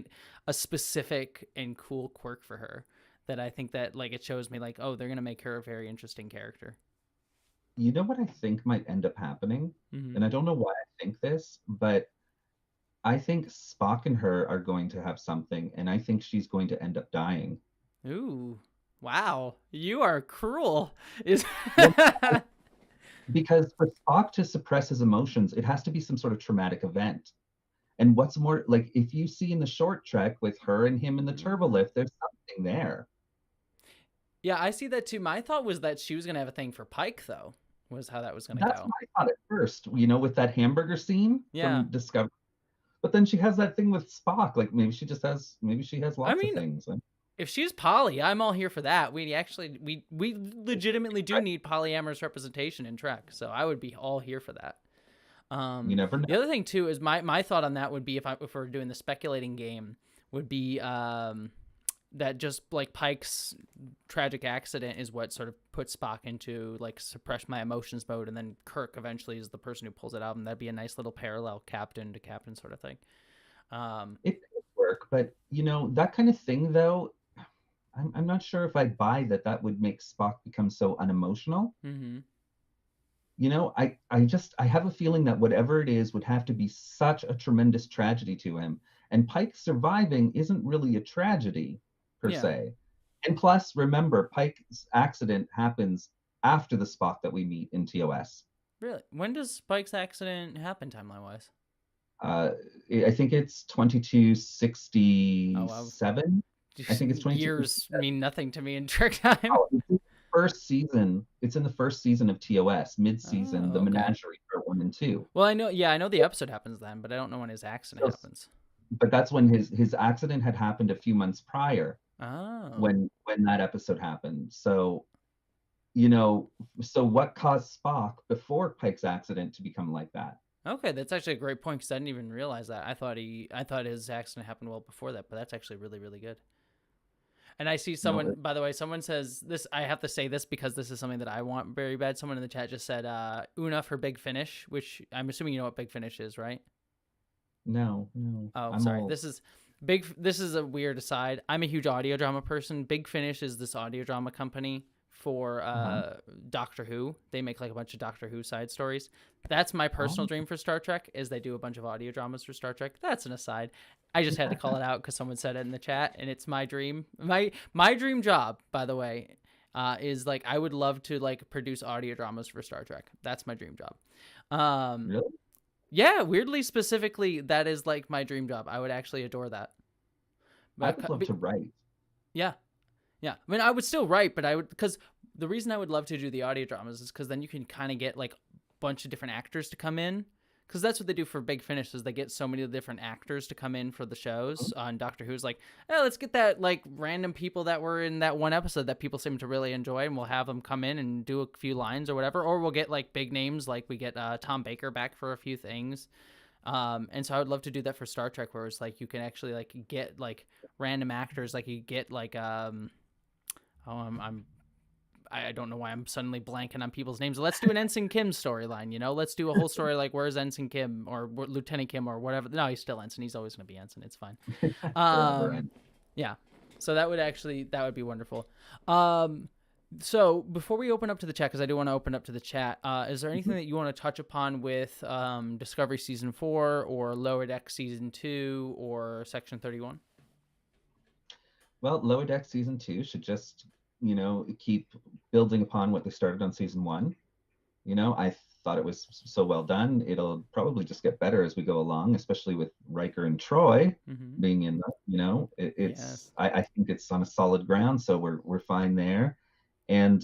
a specific and cool quirk for her, that I think that like it shows me like, oh, they're gonna make her a very interesting character. You know what I think might end up happening? Mm-hmm. And I don't know why I think this, but I think Spock and her are going to have something, and I think she's going to end up dying. Ooh, wow, you are cruel. Is Well, because for Spock to suppress his emotions, it has to be some sort of traumatic event. And what's more, like, if you see in the short trek with her and him in the turbo lift, there's something there. Yeah, I see that too. My thought was that she was gonna have a thing for Pike, though. Was how that was gonna That's go. what I thought at first, with that hamburger scene Yeah, from Discovery. But then she has that thing with Spock. Like, maybe she has I lots of mean, things. if she's poly, I'm all here for that. We legitimately do need polyamorous representation in Trek, so I would be all here for that. You never know. The other thing too is my thought on that would be, if we're doing the speculating game, would be that just like Pike's tragic accident is what sort of puts Spock into like suppress my emotions mode, and then Kirk eventually is the person who pulls it out, and that'd be a nice little parallel captain to captain sort of thing. It could work, but that kind of thing though, I'm not sure if I buy that would make Spock become so unemotional. Mm-hmm. I have a feeling that whatever it is would have to be such a tremendous tragedy to him. And Pike surviving isn't really a tragedy per Yeah. se. And plus, remember, Pike's accident happens after the Spock that we meet in TOS. Really? When does Spike's accident happen timeline wise? Uh, I think it's Oh, wow. 2267. I think it's Years 2267. mean nothing to me in Trek time. Oh, it's in the first season. It's in the first season of TOS, mid-season, the Oh, okay. Menagerie Part 1 and 2. Well, I know. Yeah, I know the episode happens then, but I don't know when his accident So, happens. but that's when his accident had happened a few months prior Oh. when that episode happened. So what caused Spock before Pike's accident to become like that? Okay, that's actually a great point because I didn't even realize that. I thought his accident happened well before that, but that's actually really, really good. And I see No, someone, by the way, someone says this. I have to say this because this is something that I want very bad. Someone in the chat just said Una for Big Finish, which I'm assuming you know what Big Finish is, right? no. Oh, I'm sorry. old. This is a weird aside. I'm a huge audio drama person. Big Finish is this audio drama company for Uh-huh. Doctor Who. They make like a bunch of Doctor Who side stories. That's my personal Oh, dream for Star Trek is they do a bunch of audio dramas for Star Trek. That's an aside. I just had to call it out because someone said it in the chat, and it's my dream. My dream job, by the way, is like I would love to like produce audio dramas for Star Trek. That's my dream job. really? Yeah, weirdly specifically, that is like my dream job. I would actually adore that. I would love But to write. yeah, yeah. I mean, I would still write, but I would because the reason I would love to do the audio dramas is because then you can kind of get like a bunch of different actors to come in. Because that's what they do for Big Finish is they get so many different actors to come in for the shows on Doctor Who's like, oh, let's get that like random people that were in that one episode that people seem to really enjoy, and we'll have them come in and do a few lines or whatever, or we'll get like big names like we get Tom Baker back for a few things. And so I would love to do that for Star Trek, where it's like you can actually like get like random actors, like you get like I don't know why I'm suddenly blanking on people's names. Let's do an Ensign Kim storyline, Let's do a whole story like where's Ensign Kim or Lieutenant Kim or whatever. No, he's still Ensign. He's always going to be Ensign. It's fine. Forever. Yeah. So that would be wonderful. So before we open up to the chat, because I do want to open up to the chat, is there anything that you want to touch upon with Discovery Season 4 or Lower Deck Season 2 or Section 31? Well, Lower Deck Season 2 should just, keep building upon what they started on Season 1. I thought it was so well done. It'll probably just get better as we go along, especially with Riker and Troy being in the, it's Yes. I think it's on a solid ground, so we're fine there. And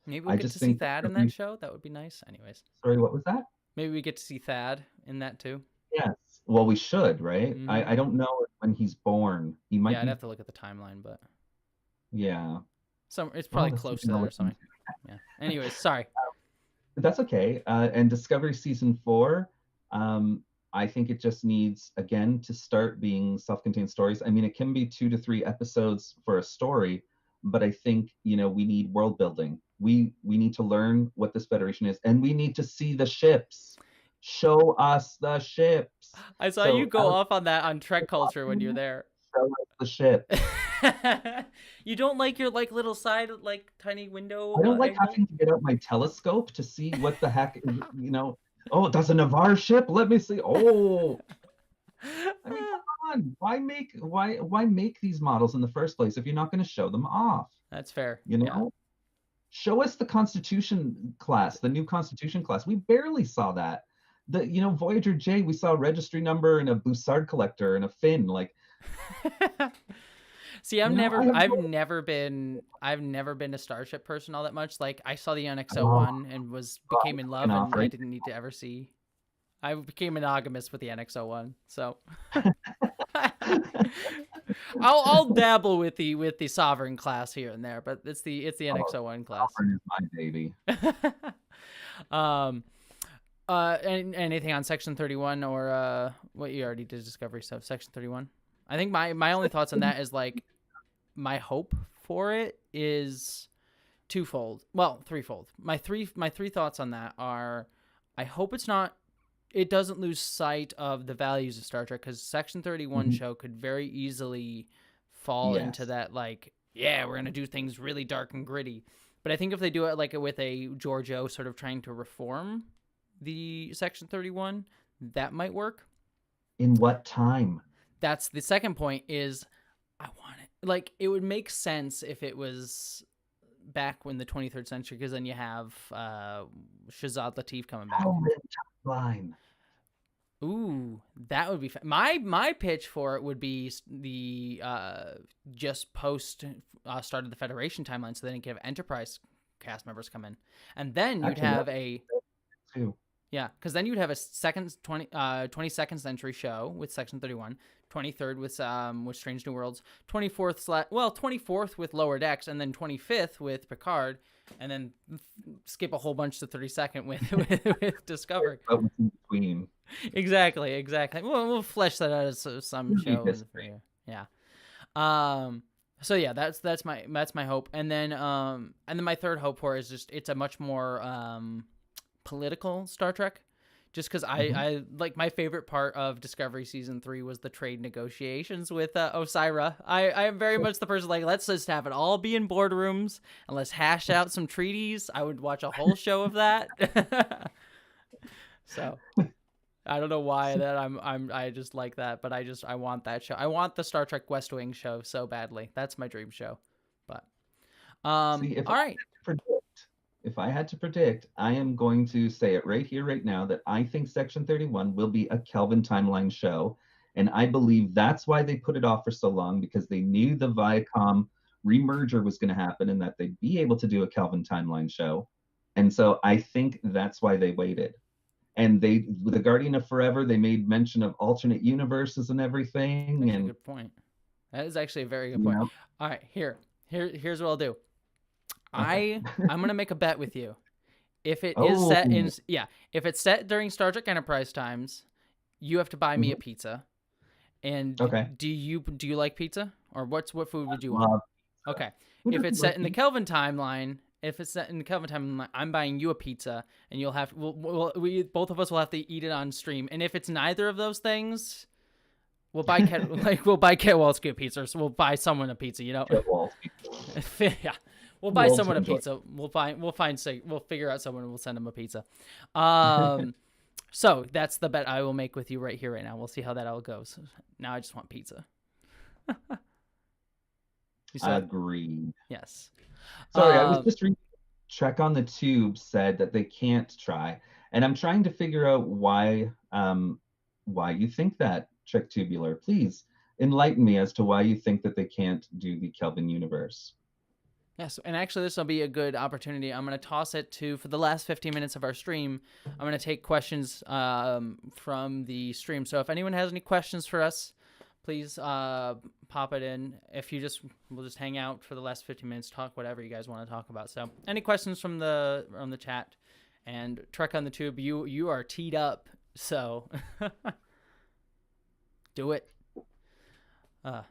Maybe we'll I get just to see think Thad in that show. That would be nice. Anyways, sorry, what was that? maybe we get to see Thad in that too. Yes. Well, we should, right? Mhm. I don't know when he's born. He might Yeah, I'd be. have to look at the timeline, but Yeah. it's probably Well, close to that or something. Yeah. Anyways, sorry. That's okay. And Discovery Season 4, I think it just needs, again, to start being self-contained stories. I mean, it can be 2 to 3 episodes for a story, but I think, we need world building. We need to learn what this Federation is, and we need to see the ships. Show us the ships. I saw you go off on that on Trek Culture when you're there. Show us the ships. You don't like your like little side like tiny window? I don't like angle? having to get out my telescope to see what the heck is, Oh, that's a Navarre ship. Let me see. Oh, I mean, come on. Why make these models in the first place if you're not going to show them off? That's fair. Yeah. Show us the Constitution class, the new Constitution class. We barely saw that. Voyager J, we saw a registry number and a Bussard collector and a fin. Like, see, I've never been a starship person all that much. Like I saw the NX-01 and became in love, and I didn't need to ever see. I became monogamous with the NX-01, so I'll dabble with the Sovereign class here and there, but it's the NX-01 class. Sovereign is my baby. Anything on Section 31 or what you already did Discovery stuff? Section 31. I think my only thoughts on that is like my hope for it is twofold. Well, threefold. My three thoughts on that are I hope it's not it doesn't lose sight of the values of Star Trek, because Section 31 Mhm. show could very easily fall into Yes. that, like, yeah, we're gonna do things really dark and gritty. But I think if they do it like with a Giorgio sort of trying to reform the Section 31, that might work. In what time? That's the second point. Is I want it like it would make sense if it was back when the 23rd century, because then you have Shazad Latif coming back. Kelvin timeline. Ooh, that would be my pitch for it would be the just post start of the Federation timeline, so then you could have Enterprise cast members come in, and then you'd Actually, have that's a too. yeah, because then you'd have a 22nd century show with Section 31, 23rd with Strange New Worlds, 24th with Lower Decks, and then 25th with Picard, and then skip a whole bunch to 32nd with Discovery. But what's in between? Exactly. We'll flesh that out as some show. History. Yeah. So yeah, that's my hope, and then my third hope for is just it's a much more political Star Trek, just because I like my favorite part of Discovery season 3 was the trade negotiations with Osira. I am very much the person like, let's just have it all be in boardrooms and let's hash out some treaties. I would watch a whole show of that. So I don't know why that I just like that, but I want that show. I want the Star Trek West Wing show so badly. That's my dream show. But See, all right. if I had to predict, I am going to say it right here, right now, that I think Section 31 will be a Kelvin timeline show. And I believe that's why they put it off for so long, because they knew the Viacom remerger was going to happen and that they'd be able to do a Kelvin timeline show. And so I think that's why they waited. And they, with the Guardian of Forever, they made mention of alternate universes and everything. That's and a good point. That is actually a very good point. Know? All right, here's what I'll do. Okay. I'm gonna make a bet with you. If it is set in if it's set during Star Trek Enterprise times, you have to buy me a pizza. And okay. Do you like pizza, or what food would you want? Okay. If it's set in the Kelvin timeline, I'm buying you a pizza, and you'll have we both of us will have to eat it on stream. And if it's neither of those things, we'll buy Ket Walski a pizza. So we'll buy someone a pizza, you know. Yeah. We'll buy someone a pizza. We'll figure out someone and we'll send them a pizza. So that's the bet I will make with you right here, right now. We'll see how that all goes. Now I just want pizza. Agreed. Yes. Sorry, I was just reading. Trek on the Tube said that they can't try, and I'm trying to figure out why you think that, Trek Tubular. Please enlighten me as to why you think that they can't do the Kelvin universe. Yes, and actually this will be a good opportunity. I'm going to toss it for the last 15 minutes of our stream. I'm going to take questions from the stream. So if anyone has any questions for us, please pop it in. We'll just hang out for the last 15 minutes, talk whatever you guys want to talk about. So any questions from the chat? And Trek on the Tube, you are teed up. So do it.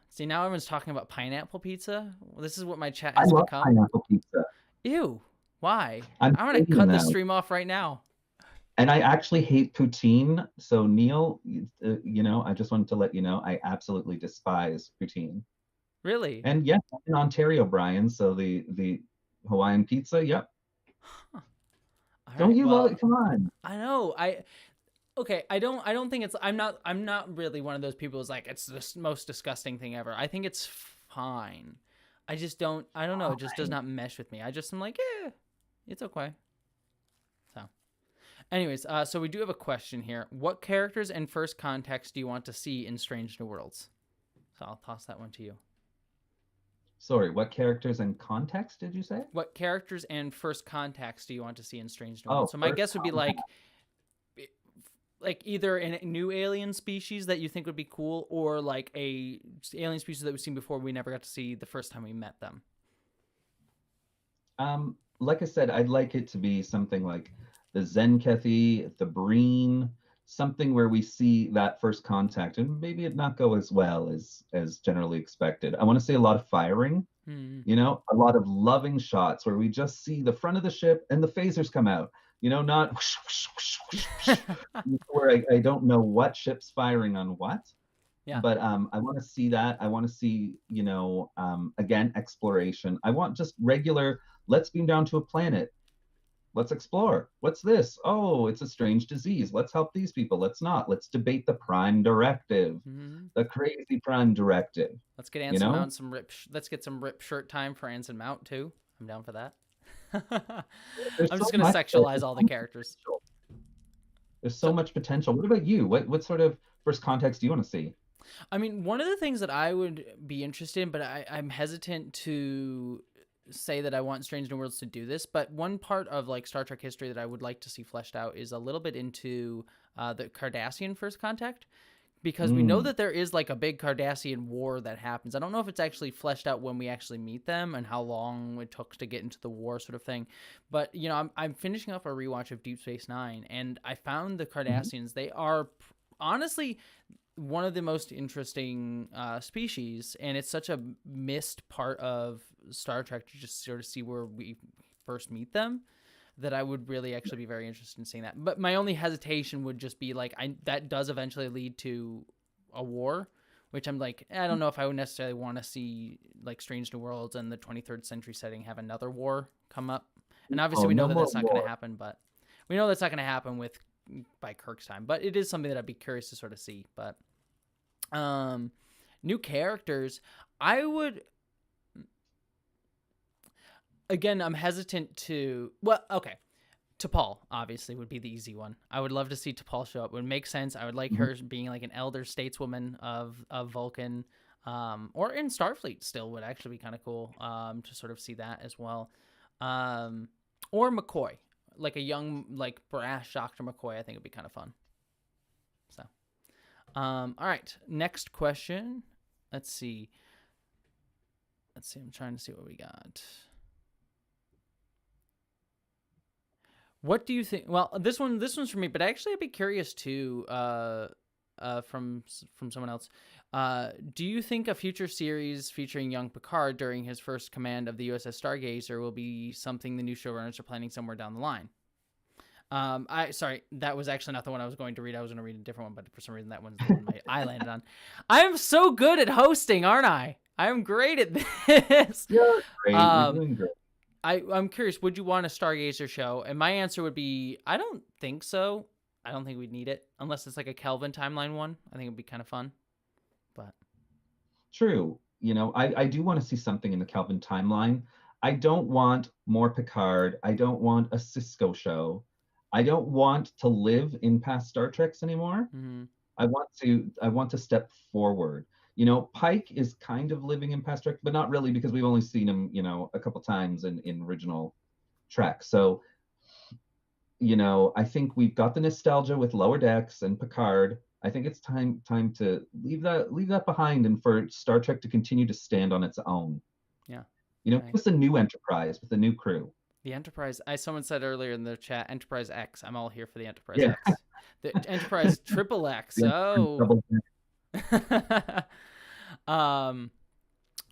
See, now everyone's talking about pineapple pizza. Well, this is what my chat has become. Pineapple pizza. Ew. Why? I'm going to cut the stream off right now. And I actually hate poutine. So, Neil, I just wanted to let you know, I absolutely despise poutine. Really? And yes, I'm in Ontario, Brian. So the Hawaiian pizza, yep. Huh. Don't you love it? Come on. I know. Okay, I don't think it's I'm not really one of those people who's like it's the most disgusting thing ever. I think it's fine. I don't know, it just does not mesh with me. I'm like, it's okay. So anyways, so we do have a question here. What characters and first contacts do you want to see in Strange New Worlds? So I'll toss that one to you. Sorry, what characters and context did you say? What characters and first contacts do you want to see in Strange New Worlds? So my guess would be like either a new alien species that you think would be cool, or like a alien species that we've seen before we never got to see the first time we met them. Like I said, I'd like it to be something like the Zenkethi, the Breen, something where we see that first contact, and maybe it not go as well as generally expected. I want to see a lot of firing, a lot of loving shots where we just see the front of the ship and the phasers come out. not where I don't know what ship's firing on what. Yeah. But I want to see that. I want to see, again, exploration. I want just regular, let's beam down to a planet. Let's explore. What's this? Oh, it's a strange disease. Let's help these people. Let's not. Let's debate the Prime Directive, Mm-hmm. the crazy Prime Directive. Let's get You Anson know, Mount some rip. Let's get some rip shirt time for Anson Mount too. I'm down for that. there's I'm so just gonna much. sexualize all the characters. There's so So, much potential. What about you? What sort of first context do you want to see? I mean, one of the things that I would be interested in, but I'm hesitant to say that I want Strange New Worlds to do this, but one part of like Star Trek history that I would like to see fleshed out is a little bit into the Cardassian First Contact, because we know Mm. that there is like a big Cardassian war that happens. I don't know if it's actually fleshed out when we actually meet them and how long it took to get into the war, sort of thing. But I'm finishing up a rewatch of Deep Space Nine, and I found the Mhm. Cardassians. They are honestly one of the most interesting species, and it's such a missed part of Star Trek to just sort of see where we first meet them, that I would really actually be very interested in seeing that. But my only hesitation would just be like, that does eventually lead to a war, which I'm like, I don't know if I would necessarily want to see like Strange New Worlds and the 23rd century setting have another war come up. And obviously Oh, we know no that more that's not going to war. happen, but we know that's not going to happen with by Kirk's time. But it is something that I'd be curious to sort of see. But new characters, I would, again, I'm hesitant to, well, okay, T'Pol obviously would be the easy one. I would love to see T'Pol show up. It would make sense. I would like Mhm. her being like an elder stateswoman of Vulcan, or in Starfleet still would actually be kind of cool, to sort of see that as well. Or McCoy, like a young, like brash Dr. McCoy, I think would be kind of fun. So, all right, next question. Let's see. I'm trying to see what we got. What do you think? Well, this one's for me, but actually, I'd be curious too. From someone else. Do you think a future series featuring young Picard during his first command of the USS Stargazer will be something the new showrunners are planning somewhere down the line? Sorry, that was actually not the one I was going to read. I was going to read a different one, but for some reason that one's the one I landed on. I am so good at hosting, aren't I? I am great at this. You're great. You're Um, doing great. I'm curious, would you want a Stargazer show? And my answer would be, I don't think so. I don't think we'd need it unless it's like a Kelvin timeline one. I think it'd be kind of fun. But True. I do want to see something in the Kelvin timeline. I don't want more Picard. I don't want a Cisco show. I don't want to live in past Star Treks anymore. mhm. I want to step forward. Pike is kind of living in past Trek, but not really because we've only seen him, a couple times in original Trek. So, I think we've got the nostalgia with Lower Decks and Picard. I think it's time to leave that behind and for Star Trek to continue to stand on its own. Yeah. Give us a new Enterprise with a new crew. The Enterprise, someone said earlier in the chat, Enterprise X. I'm all here for the Enterprise Yeah. X. The Enterprise Triple X. The Oh. double- um,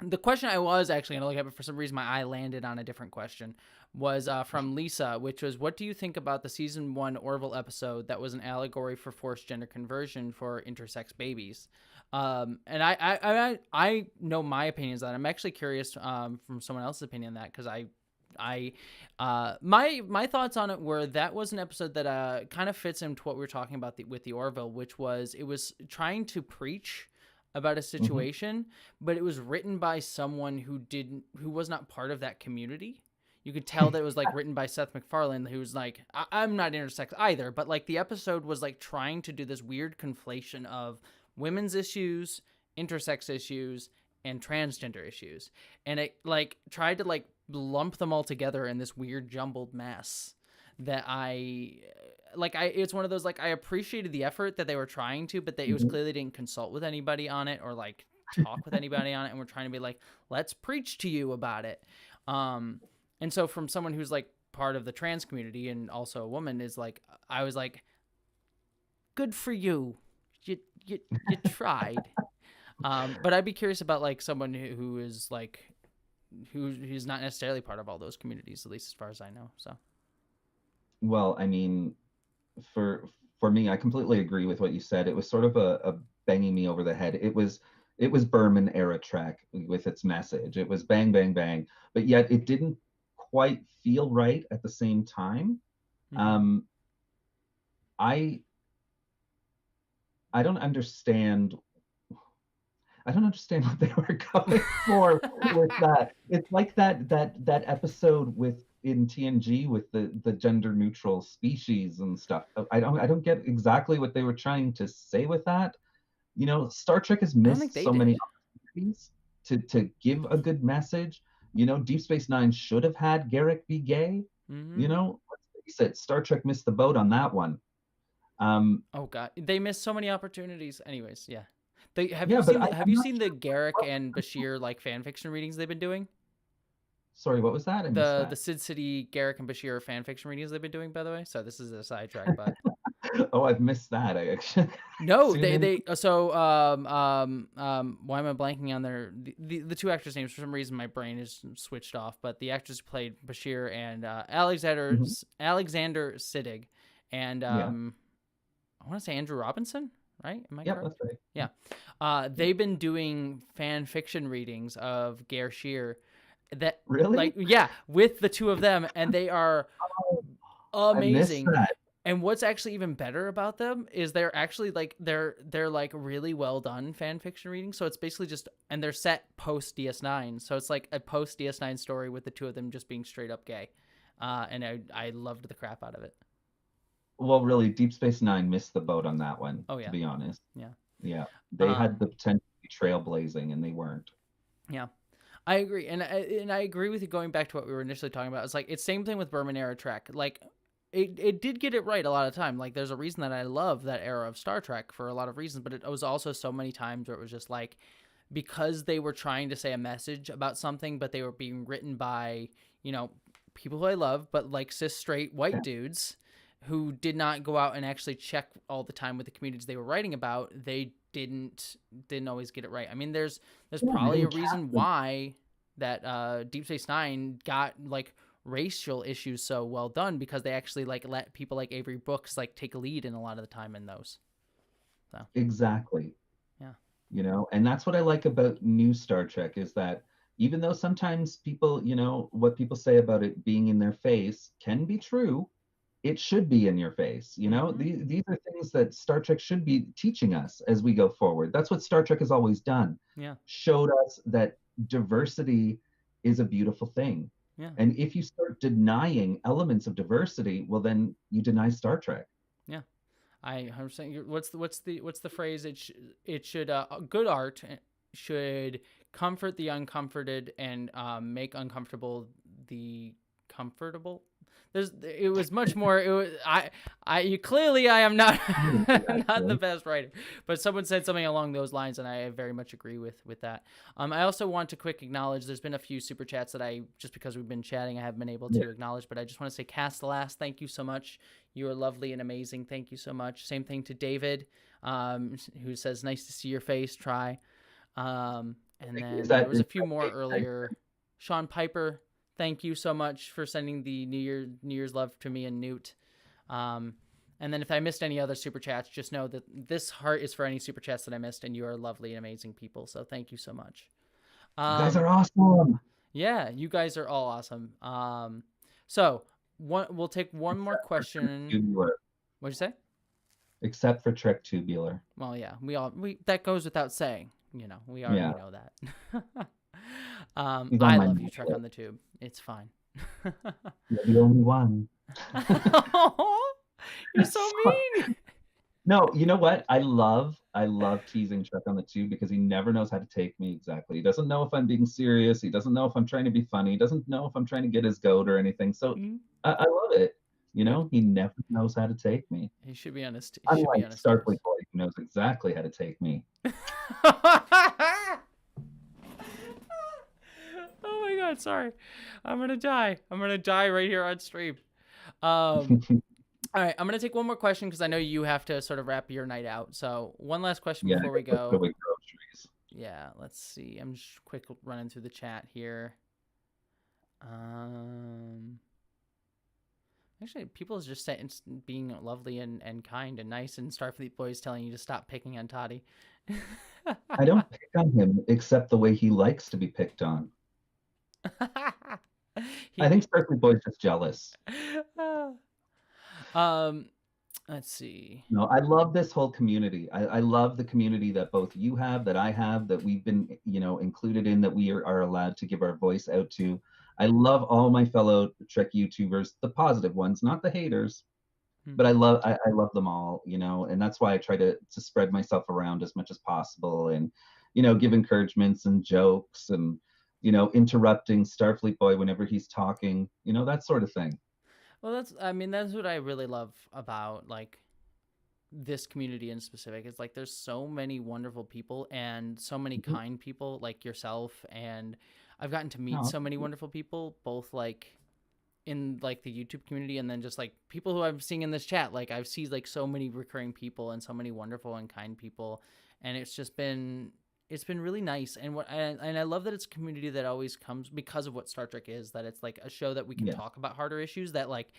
the question I was actually going to look at, but for some reason my eye landed on a different question, was from Lisa, which was, what do you think about the season 1 Orville episode that was an allegory for forced gender conversion for intersex babies? And I know my opinions on that. I'm actually curious from someone else's opinion on that, because my thoughts on it were that was an episode that kind of fits into what we were talking about with the Orville, which was, it was trying to preach about a situation, but it was written by someone who was not part of that community. You could tell that it was like written by Seth MacFarlane, who was like, I'm not intersex either, but like the episode was like trying to do this weird conflation of women's issues, intersex issues, and transgender issues. And it like tried to like lump them all together in this weird jumbled mess that it's one of those, like, I appreciated the effort that they were trying to, but it was clearly didn't consult with anybody on it or like talk with anybody on it. And we're trying to be like, let's preach to you about it. And so from someone who's like part of the trans community and also a woman, is like, I was like, good for you. You tried. But I'd be curious about like someone who is like, who's not necessarily part of all those communities, at least as far as I know. So Well, I mean, for for me, I completely agree with what you said. It was sort of a banging me over the head. It was Berman era Trek with its message. It was bang, bang, bang, but yet it didn't quite feel right at the same time. Mm-hmm. Um, I I don't understand I don't understand what they were going for with that. It's like that episode with in TNG with the gender neutral species and stuff. I don't get exactly what they were trying to say with that. Star Trek has I don't think missed they so many did. opportunities to give a good message. Deep Space Nine should have had Garrick be gay. Mm-hmm. Let's face it, Star Trek missed the boat on that one. Um, Oh god, they missed so many opportunities. Anyways, yeah. They have you yeah, but seen I, the have I'm you not seen the sure. Garrick and Bashir like fan fiction readings they've been doing? Sorry, what was that? I missed The that. Sid City Garrick and Bashir fan fiction readings they've been doing, by the way. So this is a sidetrack, but Oh, I've missed that. I actually no, tune in. they so why am I blanking on the two actors' names? For some reason, my brain is switched off. But the actors who played Bashir and Mhm. Alexander Siddig, and Yeah, I want to say Andrew Robinson. Right? Am I yeah, that's correct? right. Yeah. Yeah. They've been doing fan fiction readings of Gare Shear that like Really? yeah with the two of them, and they are Oh, I missed amazing. that. And what's actually even better about them is they're actually like they're like really well done fan fiction readings. So it's basically just and they're set post DS9. So it's like a post DS9 story with the two of them just being straight up gay. And I loved the crap out of it. Well, really, Deep Space Nine missed the boat on that one, Oh to yeah, be honest. yeah, Yeah, they had um, the potential to be trailblazing, and they weren't. yeah. I agree, and I agree with you. Going back to what we were initially talking about, it's like it's same thing with Berman era Trek. Like it did get it right a lot of time. Like there's a reason that I love that era of Star Trek for a lot of reasons, but it was also so many times where it was just like because they were trying to say a message about something, but they were being written by people who I love, but like cis straight white Yeah, dudes who did not go out and actually check all the time with the communities they were writing about. They didn't always get it right. I mean, there's yeah, they probably a didn't reason cast them. why that Deep Space Nine got like racial issues so well done because they actually like let people like Avery Brooks like take a lead in a lot of the time in those. So Exactly. yeah. And that's what I like about new Star Trek is that even though sometimes people, what people say about it being in their face can be true, it should be in your face. Mm-hmm. These are things that Star Trek should be teaching us as we go forward. That's what Star Trek has always done. Yeah. Showed us that diversity is a beautiful thing. Yeah. And if you start denying elements of diversity, well, then you deny Star Trek. Yeah. I 100%. What's the phrase? It should good art should comfort the uncomforted and make uncomfortable the comfortable. It was much more. It was clearly I am not not the Actually. best writer, but someone said something along those lines, and I very much agree with that. I also want to quick acknowledge. There's been a few super chats that I just because we've been chatting, I haven't been able Yeah. to acknowledge, but I just want to say, Cast the Last, thank you so much. You are lovely and amazing. Thank you so much. Same thing to David, who says, "Nice to see your face." Try. And Is then there that was is a few more earlier. Sean Piper, thank you so much for sending the New Year's love to me and Newt. Um, and then if I missed any other super chats, just know that this heart is for any super chats that I missed, and you are lovely and amazing people. So thank you so much. you guys are Um, awesome. yeah, you guys are all awesome. So we'll take one more Except for Trek question. Tubular. What'd you say? Except for Trek Tubular. Well, yeah, we that goes without saying. We already Yeah, know that. he's on I my love you, list. Trek on the Tube. It's fine. You're the only one. You're so mean. No, you know what? I love teasing Chuck on the tube because he never knows how to take me exactly. He doesn't know if I'm being serious. He doesn't know if I'm trying to be funny. He doesn't know if I'm trying to get his goat or anything. So Mm, I love it. good. He never knows how to take me. He should be honest. He should be Unlike honest Starfleet toes. Boy, who knows exactly how to take me. Oh my god, sorry. I'm gonna die. I'm gonna die right here on stream. Um, all right, I'm gonna take one more question because I know you have to sort of wrap your night out. So one last question Yeah, before I we gotta put go. away groceries. Yeah, let's see. I'm just quick running through the chat here. Um, Actually, people is just saying, being lovely and kind and nice, and Starfleet Boys telling you to stop picking on Toddy. I don't pick on him except the way he likes to be picked on. I think he, Starfleet Boy's just jealous. um, let's see. No, I love this whole community. I love the community that both you have, that I have, that we've been, included in, that we are allowed to give our voice out to. I love all my fellow Trek YouTubers, the positive ones, not the haters, Hmm. but I love them all, and that's why I try to spread myself around as much as possible, and give encouragements and jokes, and interrupting Starfleet Boy whenever he's talking, that sort of thing. Well, that's what I really love about like this community in specific. Is like there's so many wonderful people and so many Mhm. kind people like yourself, and I've gotten to meet No, so many wonderful people, both like in like the YouTube community and then just like people who I'm seeing in this chat. Like I've seen like so many recurring people and so many wonderful and kind people, and it's been really nice. And I love that it's a community that always comes because of what Star Trek is, that it's like a show that we can yeah. talk about harder issues, that like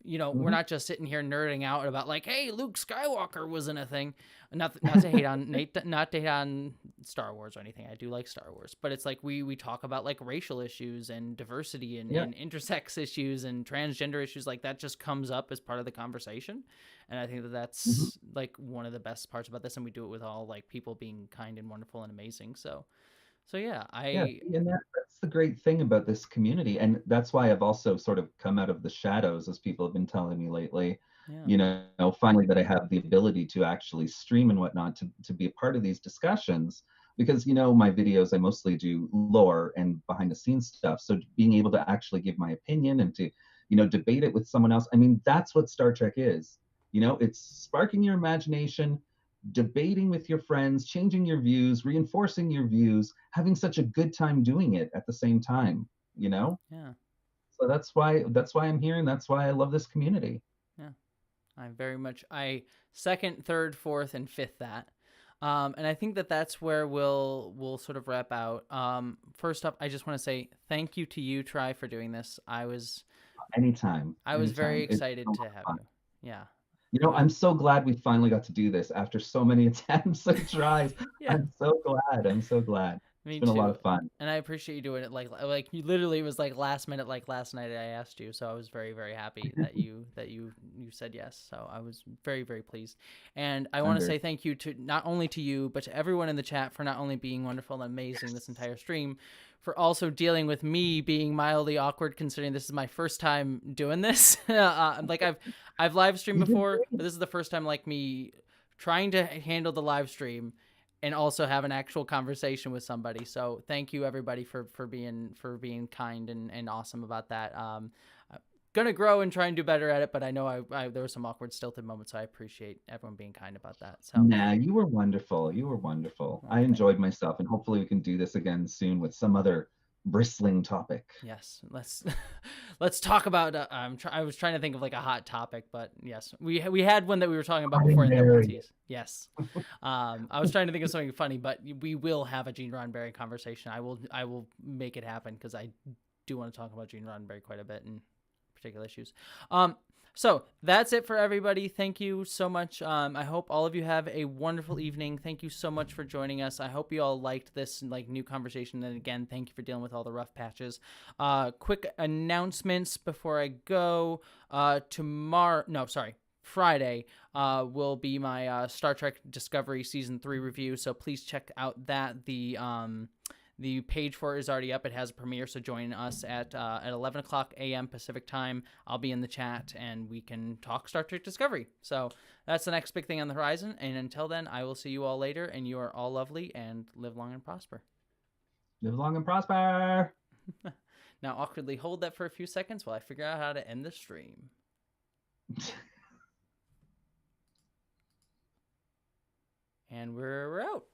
we're Mhm. not just sitting here nerding out about like, hey, Luke Skywalker wasn't a thing. Not to hate on not to hate on Star Wars or anything. I do like Star Wars, but it's like we talk about like racial issues and diversity Yeah. and intersex issues and transgender issues. Like that just comes up as part of the conversation, and I think that Mhm. that's like one of the best parts about this. And we do it with all like people being kind and wonderful and amazing. So yeah, Yeah, see, and that's the great thing about this community. And that's why I've also sort of come out of the shadows, as people have been telling me lately, yeah. finally that I have the ability to actually stream and whatnot to be a part of these discussions. Because, my videos, I mostly do lore and behind the scenes stuff. So being able to actually give my opinion and to, debate it with someone else, I mean, that's what Star Trek is. It's sparking your imagination, debating with your friends, changing your views, reinforcing your views, having such a good time doing it at the same time, you know? Yeah. So that's why I'm here, and that's why I love this community. Yeah. I second, third, fourth, and fifth that. And I think that that's where we'll sort of wrap out. First up, I just want to say thank you to you, Try, for doing this. Anytime, I was very anytime. It's excited so to much have fun. you. Yeah, it I'm was. so glad we finally got to do this after so many attempts and tries. Yeah, I'm so glad. I'm so glad. It's me been a lot too. of fun. And I appreciate you doing it like you literally was like last minute, like last night I asked you, so I was very very happy that you said yes. So I was very very pleased, and I I'm want to very say thank you to not only to you but to everyone in the chat for not only being wonderful and amazing this yes. entire stream, for also dealing with me being mildly awkward considering this is my first time doing this. Like I've live streamed You did before, but great. this is the first time like me trying to handle the live stream and also have an actual conversation with somebody. So thank you everybody for being kind and awesome about that. I'm gonna grow and try and do better at it, but I know there were some awkward stilted moments, so I appreciate everyone being kind about that. So Nah, you were wonderful. You were wonderful. well, I enjoyed myself, and hopefully we can do this again soon with some other bristling topic. yes, let's talk about. I was trying to think of like a hot topic, but yes, we had one that we were talking about before, and then we'll Ordinary. tease. Yes, I was trying to think of something funny, but we will have a Gene Roddenberry conversation. I will make it happen because I do want to talk about Gene Roddenberry quite a bit and particular issues. So that's it for everybody. Thank you so much. I hope all of you have a wonderful evening. Thank you so much for joining us. I hope you all liked this like new conversation. And again, thank you for dealing with all the rough patches. Quick announcements before I go. Friday will be my Star Trek Discovery Season 3 review. So please check out that. The page for it is already up. It has a premiere, so join us at 11 o'clock a.m. Pacific time. I'll be in the chat, and we can talk Star Trek Discovery. So that's the next big thing on the horizon. And until then, I will see you all later, and you are all lovely, and live long and prosper. Live long and prosper. Now, awkwardly hold that for a few seconds while I figure out how to end the stream. And we're out.